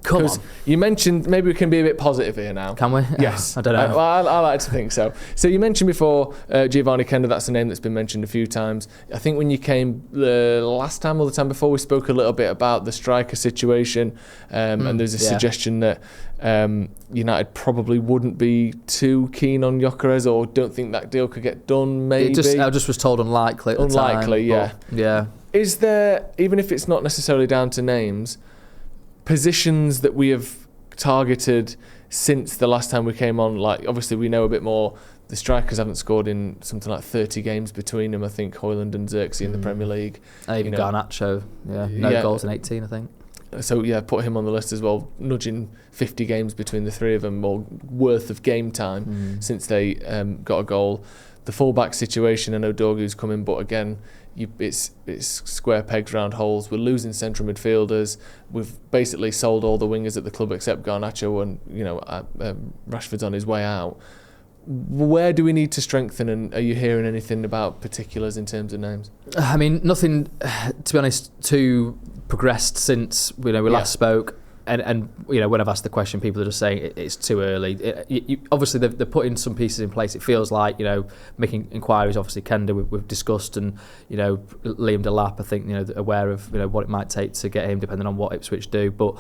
Come on. You mentioned, maybe we can be a bit positive here now. Can we? Yes. I don't know. I like to think so. So you mentioned before Giovanni Kenda, that's a name that's been mentioned a few times. I think when you came the last time or the time before, we spoke a little bit about the striker situation, and there's a suggestion that United probably wouldn't be too keen on Gyökeres, or don't think that deal could get done, maybe. I just was told unlikely at the time. Unlikely, yeah. Yeah. Is there, even if it's not necessarily down to names, positions that we have targeted since the last time we came on? Like, obviously we know a bit more. The strikers haven't scored in something like 30 games between them, I think, Højlund and Xerxes in the Premier League. And even Garnacho, no goals in 18, I think. So put him on the list as well, nudging 50 games between the three of them, or worth of game time since they got a goal. The full-back situation, I know Dorgu's coming, but again, it's square pegs round holes. We're losing central midfielders. We've basically sold all the wingers at the club except Garnacho, and Rashford's on his way out. where do we need to strengthen, and are you hearing anything about particulars in terms of names? I mean, nothing, to be honest, too progressed since we last spoke. And when I've asked the question, people are just saying it's too early. Obviously, they're putting some pieces in place. It feels like, making inquiries. Obviously, Kenda we've discussed, and Liam Delap, I think, aware of what it might take to get him, depending on what Ipswich do. But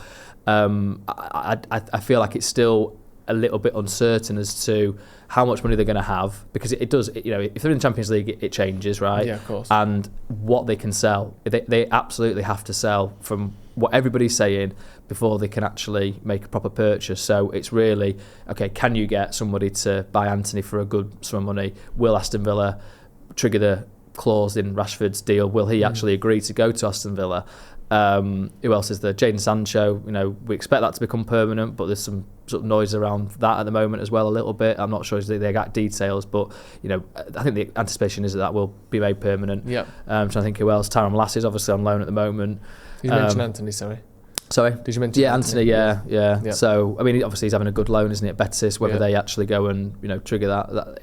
I feel like it's still a little bit uncertain as to how much money they're going to have, because it does. If they're in the Champions League, it changes, right? Yeah, of course. And what they can sell, they absolutely have to sell from what everybody's saying before they can actually make a proper purchase. So it's really, okay, can you get somebody to buy Anthony for a good sum of money? Will Aston Villa trigger the clause in Rashford's deal? Will he actually agree to go to Aston Villa? Who else is there? Jadon Sancho, we expect that to become permanent, but there's some sort of noise around that at the moment as well, a little bit. I'm not sure the exact details, but I think the anticipation is that will be made permanent. Yeah. So I think who else? Tyrone Lassie's obviously on loan at the moment. You mentioned Anthony, sorry. Sorry? Did you mention Anthony? Yeah. So, I mean, obviously he's having a good loan, isn't he, at Betis? Whether they actually go and, trigger that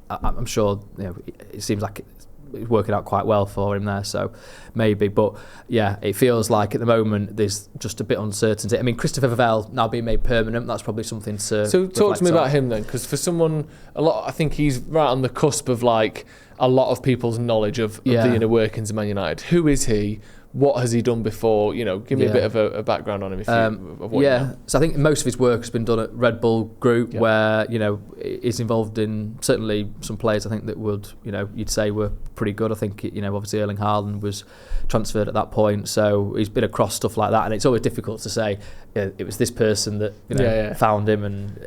I'm sure, it seems like it's working out quite well for him there, so maybe. But, yeah, it feels like at the moment there's just a bit of uncertainty. I mean, Christopher Vivell now being made permanent, that's probably something to So talk to me on. about him then, because for someone, I think he's right on the cusp of, like, a lot of people's knowledge of the inner workings of Man United. Who is he? What has he done before? Give me a bit of a background on him. So I think most of his work has been done at Red Bull Group, where he's involved in certainly some players I think that would you'd say were pretty good. I think obviously Erling Haaland was transferred at that point, so he's been across stuff like that, and it's always difficult to say it was this person that found him, and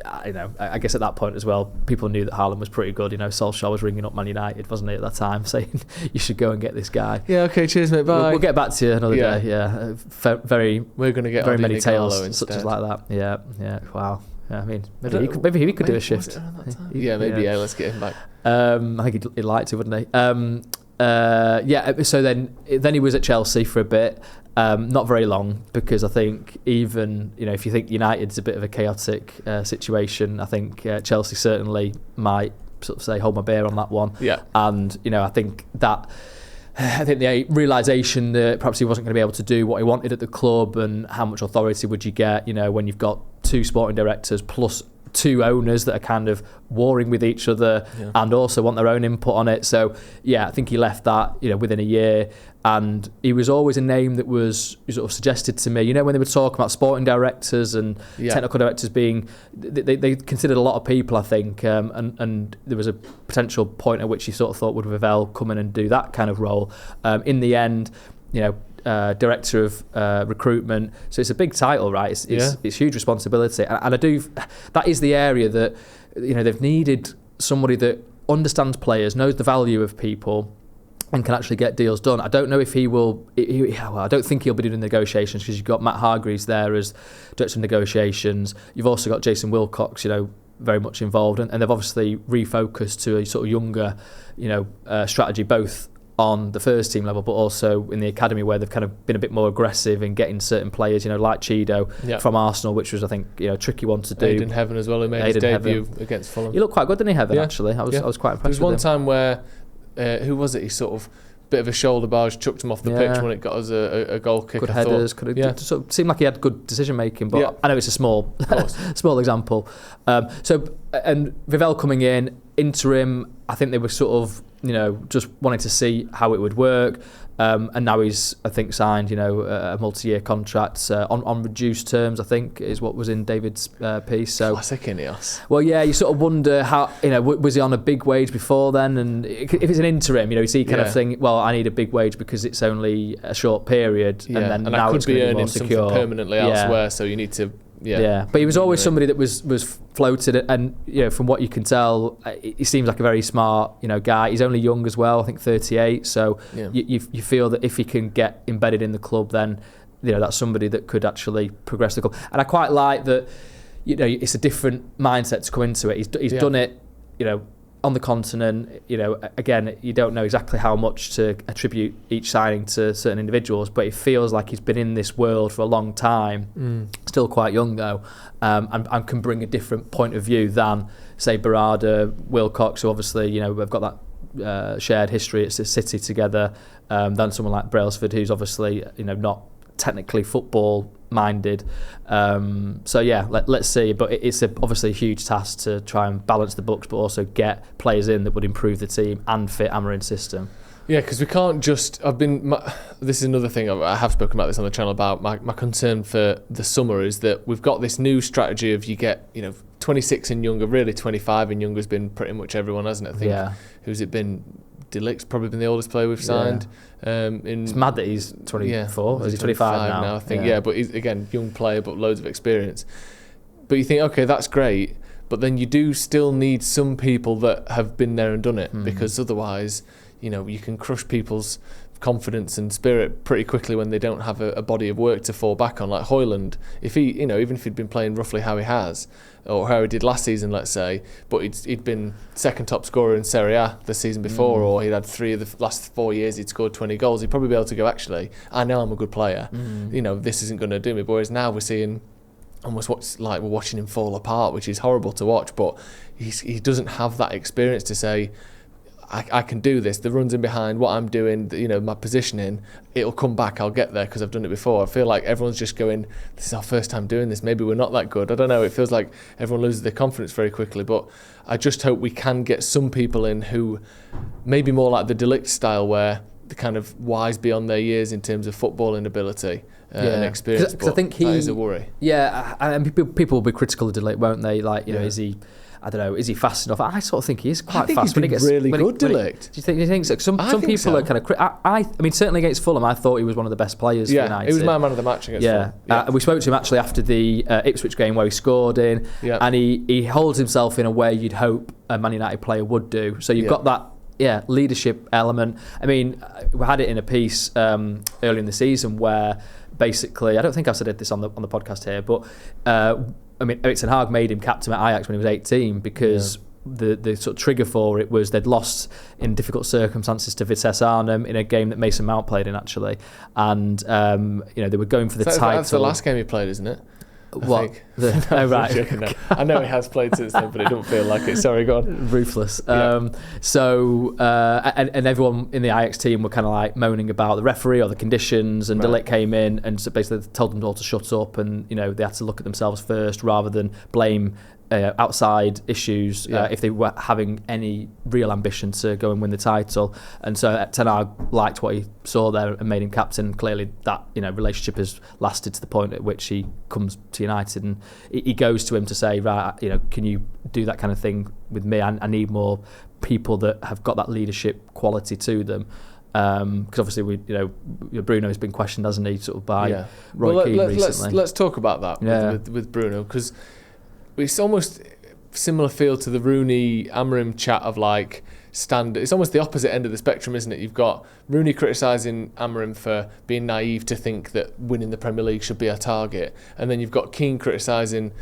I guess at that point as well, people knew that Haaland was pretty good. Solskjaer was ringing up Man United, wasn't he, at that time, saying you should go and get this guy. Yeah, okay, cheers mate, bye. We'll get back to you another day. Yeah, we're going to get very many tales instead. such as like that. Yeah. Wow. Yeah, I mean, maybe he could do a shift. Let's get him back. I think he'd like to, wouldn't he? So then he was at Chelsea for a bit. Not very long, because I think even if you think United's a bit of a chaotic situation, I think Chelsea certainly might sort of say hold my beer on that one. Yeah. And I think the realisation that perhaps he wasn't going to be able to do what he wanted at the club, and how much authority would you get, when you've got two sporting directors plus two owners that are kind of warring with each other and also want their own input on it. So I think he left that within a year, and he was always a name that was sort of suggested to me, when they were talking about sporting directors and technical directors being, they considered a lot of people, I think, and there was a potential point at which he sort of thought, would Vivell come in and do that kind of role? In the end, director of recruitment, so it's a big title, right? It's huge responsibility, and I do. That is the area that they've needed somebody that understands players, knows the value of people, and can actually get deals done. I don't know if he will. I don't think he'll be doing negotiations, because you've got Matt Hargreaves there as director of negotiations. You've also got Jason Wilcox, very much involved, and they've obviously refocused to a sort of younger, strategy, both on the first team level, but also in the academy, where they've kind of been a bit more aggressive in getting certain players, like Chido from Arsenal, which was, I think, a tricky one to do. Aidan Heaven as well, who made his debut against Fulham. He looked quite good, didn't he, Heaven? Actually, I was quite impressed. There was one time where who was it? He sort of bit of a shoulder barge, chucked him off the pitch when it got us a goal kick. Good headers, sort of seemed like he had good decision making, but I know it's a small example. And Vivell coming in interim, I think they were sort of just wanting to see how it would work, and now he's, I think, signed a multi-year contract on reduced terms, I think, is what was in David's piece. So classic INEOS. Well, you sort of wonder how was he on a big wage before then, and if it's an interim, you see kind of thing. Well, I need a big wage because it's only a short period, and then now I could it's be earning something permanently elsewhere, so you need to. But he was always somebody that was floated, and from what you can tell, he seems like a very smart guy. He's only young as well, I think 38. So you feel that if he can get embedded in the club, then that's somebody that could actually progress the club. And I quite like that. It's a different mindset to come into it. He's done it. on the continent, again, you don't know exactly how much to attribute each signing to certain individuals, but it feels like he's been in this world for a long time, still quite young though, and can bring a different point of view than, say, Barada, Wilcox, who obviously, we've got that shared history at City together, than someone like Brailsford, who's obviously, not technically football minded. So yeah, let's see. But it's obviously a huge task to try and balance the books, but also get players in that would improve the team and fit Amorim's system. Yeah, because we can't just. This is another thing I have spoken about this on the channel about. My concern for the summer is that we've got this new strategy of you get 26 and younger, really 25 and younger has been pretty much everyone, hasn't it? I think. Who's it been? Delict's probably been the oldest player we've signed. It's mad that he's 24. Is he 25 now? I think. Yeah, but he's, again, young player, but loads of experience. But you think, okay, that's great, but then you do still need some people that have been there and done it, because otherwise, you can crush people's confidence and spirit pretty quickly when they don't have a body of work to fall back on. Like Højlund, if he, even if he'd been playing roughly how he has, or how he did last season, let's say, but he'd been second top scorer in Serie A the season before, or he'd had 3 of the last 4 years he'd scored 20 goals, he'd probably be able to go, actually, I know I'm a good player. This isn't going to do me. But whereas now we're seeing almost what's like we're watching him fall apart, which is horrible to watch, but he doesn't have that experience to say, I can do this. The runs in behind, what I'm doing, my positioning, it'll come back. I'll get there because I've done it before. I feel like everyone's just going, this is our first time doing this. Maybe we're not that good. I don't know. It feels like everyone loses their confidence very quickly. But I just hope we can get some people in who maybe more like the De Ligt style, where they're kind of wise beyond their years in terms of footballing ability and experience. Because I think that is a worry. Yeah, and people will be critical of De Ligt, won't they? Like, is he... I don't know, is he fast enough? I sort of think he is quite fast. He's been really good, De Ligt. Do you think so? Some people so. Are kind of... I mean, certainly against Fulham, I thought he was one of the best players for United. He was my man of the match against Fulham. We spoke to him actually after the Ipswich game where he scored in, and he holds himself in a way you'd hope a Man United player would do. So you've got that leadership element. I mean, we had it in a piece earlier in the season where basically, I don't think I said this on the podcast here, but... Erik ten Hag made him captain at Ajax when he was 18 because the sort of trigger for it was they'd lost in difficult circumstances to Vitesse Arnhem in a game that Mason Mount played in, actually. And, they were going for the title. That's the last game he played, isn't it? What? Right. I know he has played since then, but it don't feel like it. Sorry, go on. Ruthless. And everyone in the Ajax team were kind of like moaning about the referee or the conditions, and De Ligt came in and basically told them all to shut up, and they had to look at themselves first rather than blame outside issues if they were having any real ambition to go and win the title. And so Ten Hag liked what he saw there and made him captain. Clearly that relationship has lasted to the point at which he comes to United, and he goes to him to say, right, can you do that kind of thing with me? I need more people that have got that leadership quality to them. Because obviously Bruno's been questioned, hasn't he, sort of by Roy Keane recently. Let's talk about that with Bruno, because it's almost similar feel to the Rooney Amorim chat of like standard. It's almost the opposite end of the spectrum, isn't it? You've got Rooney criticising Amorim for being naive to think that winning the Premier League should be a target, and then you've got Keane criticising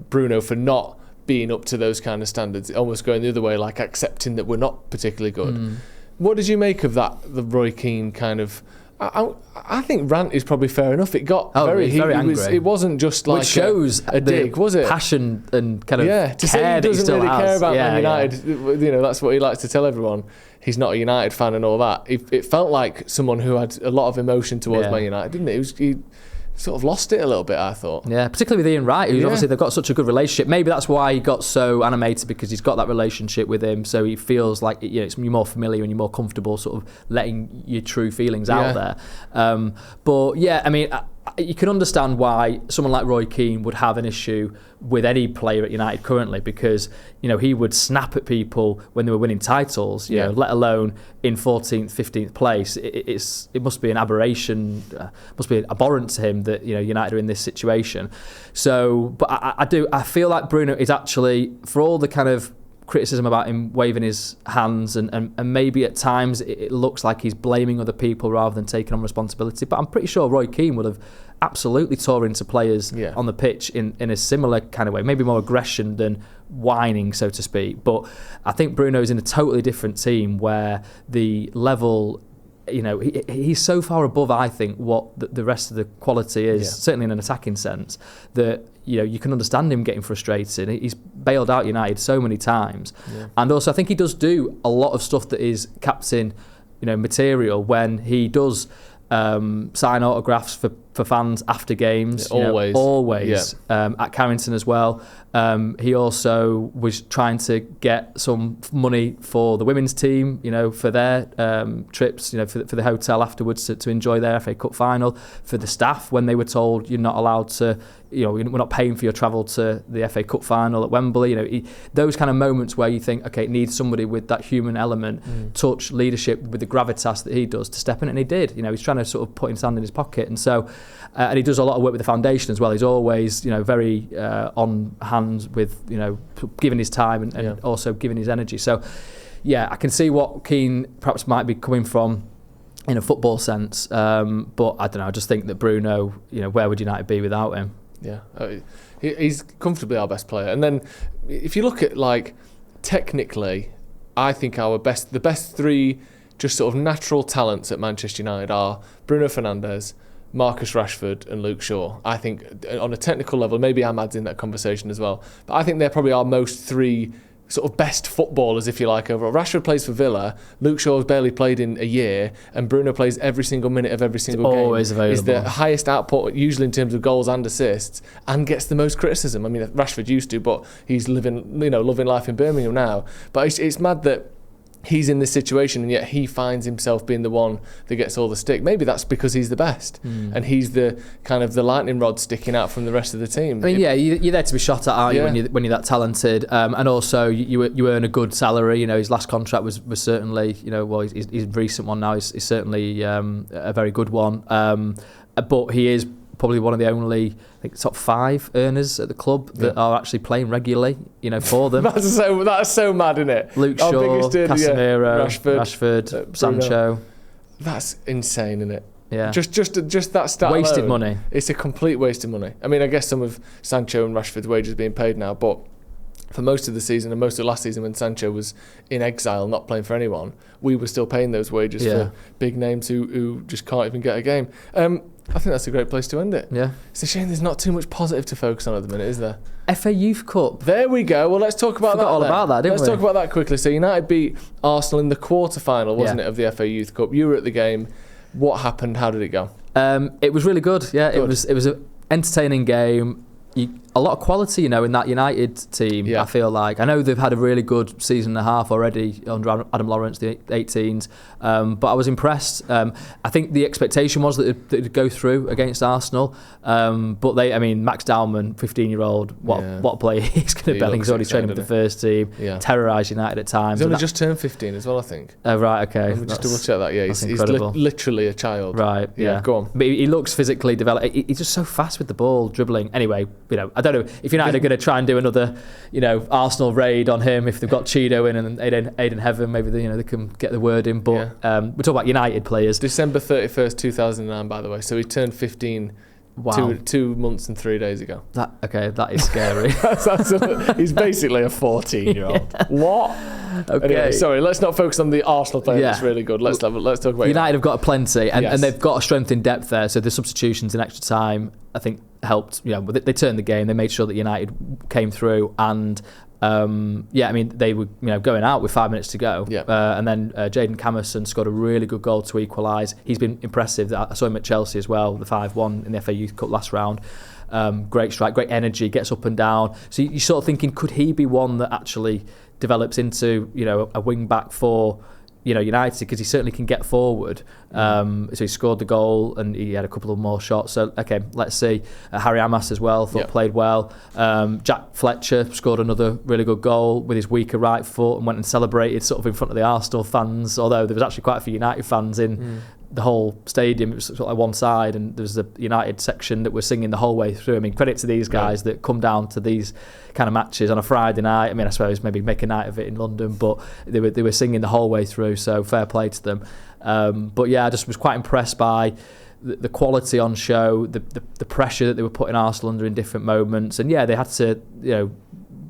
Bruno for not being up to those kind of standards, almost going the other way, like accepting that we're not particularly good. What did you make of that, the Roy Keane kind of... I think rant is probably fair enough. It got very angry. It wasn't just like shows a dig, was it? Passion and kind of to say he doesn't really care about Man United. Yeah. That's what he likes to tell everyone. He's not a United fan and all that. It felt like someone who had a lot of emotion towards Man United, didn't it? He sort of lost it a little bit, I thought. Yeah, particularly with Ian Wright, who's obviously they've got such a good relationship. Maybe that's why he got so animated, because he's got that relationship with him, so he feels like you're more familiar and you're more comfortable sort of letting your true feelings out there. But yeah, I mean, you can understand why someone like Roy Keane would have an issue with any player at United currently, because he would snap at people when they were winning titles, let alone in 14th, 15th place. It must be an aberration, must be abhorrent to him that United are in this situation. So, but I feel like Bruno is actually, for all the kind of criticism about him waving his hands, and maybe at times it looks like he's blaming other people rather than taking on responsibility. But I'm pretty sure Roy Keane would have absolutely tore into players on the pitch in a similar kind of way, maybe more aggression than whining, so to speak. But I think Bruno's in a totally different team where the level, he's so far above, I think, what the rest of the quality is, certainly in an attacking sense, that you can understand him getting frustrated. He's bailed out United so many times. And also I think he does do a lot of stuff that is captain material when he does sign autographs for fans after games. Always. At Carrington as well. He also was trying to get some money for the women's team, for their trips, for the hotel afterwards to enjoy their FA Cup final. For the staff, when they were told you're not allowed to, we're not paying for your travel to the FA Cup final at Wembley. Those kind of moments where you think, okay, it needs somebody with that human element, touch, leadership, with the gravitas that he does to step in, and he did. He's trying to sort of put his hand in his pocket, and so. And he does a lot of work with the foundation as well. He's always, very on hand with, giving his time and also giving his energy. So, I can see what Keane perhaps might be coming from in a football sense. But I don't know. I just think that Bruno, where would United be without him? Yeah, he's comfortably our best player. And then if you look at technically, I think the best three just sort of natural talents at Manchester United are Bruno Fernandes, Marcus Rashford and Luke Shaw. I think on a technical level, maybe Ahmad's in that conversation as well, but I think they're probably our most three sort of best footballers, if you like, overall. Rashford plays for Villa, Luke Shaw's barely played in a year, and Bruno plays every single minute of every single game. Always available. He's the highest output, usually in terms of goals and assists, and gets the most criticism. I mean, Rashford used to, but he's loving life in Birmingham now. But it's mad that he's in this situation and yet he finds himself being the one that gets all the stick. Maybe that's because he's the best and he's the kind of the lightning rod sticking out from the rest of the team. I mean, you're there to be shot at, aren't you, when you're that talented, and also you earn a good salary. his last contract was certainly, his recent one now is certainly a very good one, but he is probably one of the only, I think, top 5 earners at the club that are actually playing regularly, for them. That's so mad, isn't it? Luke Shaw, Casemiro, Rashford, Sancho. That's insane, isn't it? Yeah. Just that stat wasted alone, money. It's a complete waste of money. I mean, I guess some of Sancho and Rashford's wages are being paid now, but for most of the season and most of last season when Sancho was in exile, not playing for anyone, we were still paying those wages for big names who just can't even get a game. I think that's a great place to end it. Yeah. It's a shame there's not too much positive to focus on at the minute, is there? FA Youth Cup. There we go. Well, let's talk about that. All about that, didn't we? Let's talk about that quickly. So United beat Arsenal in the quarter-final, wasn't it, of the FA Youth Cup? You were at the game. What happened? How did it go? It was really good. Yeah, good. It was an entertaining game. A lot of quality, in that United team. I feel like I know they've had a really good season and a half already under Adam Lawrence, the 18s. But I was impressed. I think the expectation was that they'd go through against Arsenal. But Max Dowman, 15-year-old, what a player he's going to be. I think he's already training with the first team. Terrorised United at times. He's only just turned 15 as well, I think. Right. Okay. Let me just double check that. Yeah, he's literally a child. Right. Yeah. Go on. But he looks physically developed. He's just so fast with the ball, dribbling. Anyway. I don't know if United are going to try and do another, Arsenal raid on him. If they've got Cheeto in and Aiden Heaven, maybe they can get the word in. But we're talking about United players. December 31st, 2009, by the way. So he turned 15. Wow. 2 months and 3 days ago. That is scary. He's basically a 14-year-old. What? Okay. Anyway, sorry, let's not focus on the Arsenal player that's really good. Let's talk about United have got plenty, and they've got a strength in depth there. So the substitutions in extra time, I think, helped. They turned the game. They made sure that United came through, and they were going out with 5 minutes to go. And then Jayden Camerson scored a really good goal to equalise. He's been impressive. I saw him at Chelsea as well, the 5-1 in the FA Youth Cup last round. Great strike, great energy, gets up and down. So you're sort of thinking, could he be one that actually develops into a wing back for United, because he certainly can get forward. So he scored the goal and he had a couple of more shots. So okay, let's see. Harry Amas as well, played well. Jack Fletcher scored another really good goal with his weaker right foot and went and celebrated sort of in front of the Arsenal fans. Although there was actually quite a few United fans in the whole stadium, it was sort of like one side, and there was a United section that were singing the whole way through. I mean, credit to these guys that come down to these kind of matches on a Friday night. I mean, I suppose maybe make a night of it in London, but they were singing the whole way through, so fair play to them. But yeah, I just was quite impressed by the quality on show, the pressure that they were putting Arsenal under in different moments, and yeah, they had to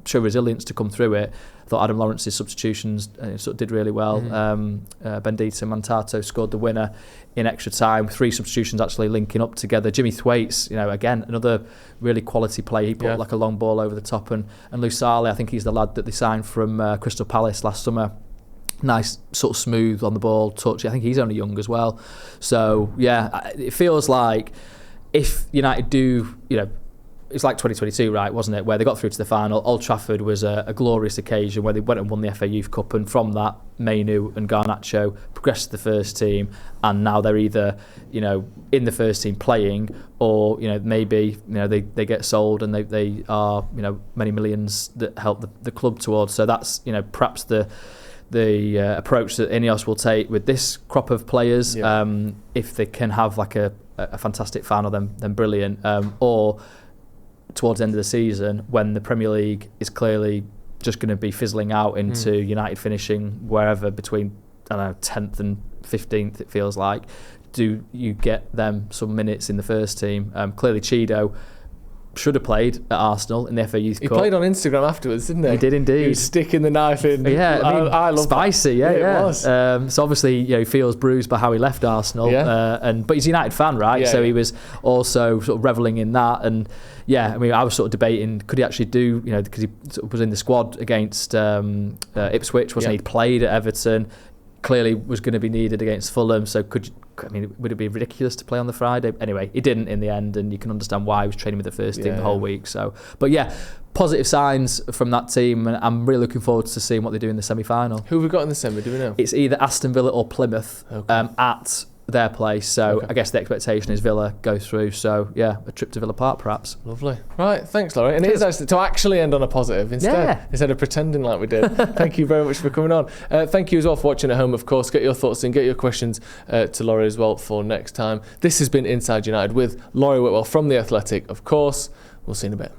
show resilience to come through it. I thought Adam Lawrence's substitutions sort of did really well. Bendita Mantato scored the winner in extra time. 3 substitutions actually linking up together. Jimmy Thwaites, again, another really quality play. He put like a long ball over the top, and Lusale, I think he's the lad that they signed from Crystal Palace last summer. Nice, sort of smooth on the ball touch. I think he's only young as well. So yeah, it feels like if United do, it's like 2022, right, wasn't it, where they got through to the final. Old Trafford was a glorious occasion where they went and won the FA Youth Cup, and from that, Mainu and Garnacho progressed to the first team, and now they're either in the first team playing, or maybe they get sold and they are many millions that help the club towards. So that's perhaps the approach that INEOS will take with this crop of players. If they can have like a fantastic final, then brilliant. Or towards the end of the season, when the Premier League is clearly just going to be fizzling out into United finishing wherever between 10th and 15th, it feels like, do you get them some minutes in the first team? Clearly Chido should have played at Arsenal in the FA Youth Cup. He played on Instagram afterwards, didn't he? He did indeed. He was sticking the knife in. Yeah, I love spicy. That. Yeah. It was. So obviously, he feels bruised by how he left Arsenal. But he's a United fan, right? So he was also sort of revelling in that. And yeah, I mean, I was sort of debating, could he actually do, because he sort of was in the squad against Ipswich, wasn't he? He'd played at Everton. Clearly was going to be needed against Fulham. So would it be ridiculous to play on the Friday? Anyway, he didn't in the end, and you can understand why he was training with the first team the whole week. So, but yeah, positive signs from that team, and I'm really looking forward to seeing what they do in the semi-final. Who have we got in the semi? Do we know? It's either Aston Villa or Plymouth at their place. So I guess the expectation is Villa go through. So yeah, a trip to Villa Park perhaps. Lovely. Right, thanks, Laurie. And it is nice to actually end on a positive instead of pretending like we did. Thank you very much for coming on. Thank you as well for watching at home, of course. Get your thoughts in, get your questions to Laurie as well for next time. This has been Inside United with Laurie Whitwell from The Athletic. Of course, we'll see you in a bit.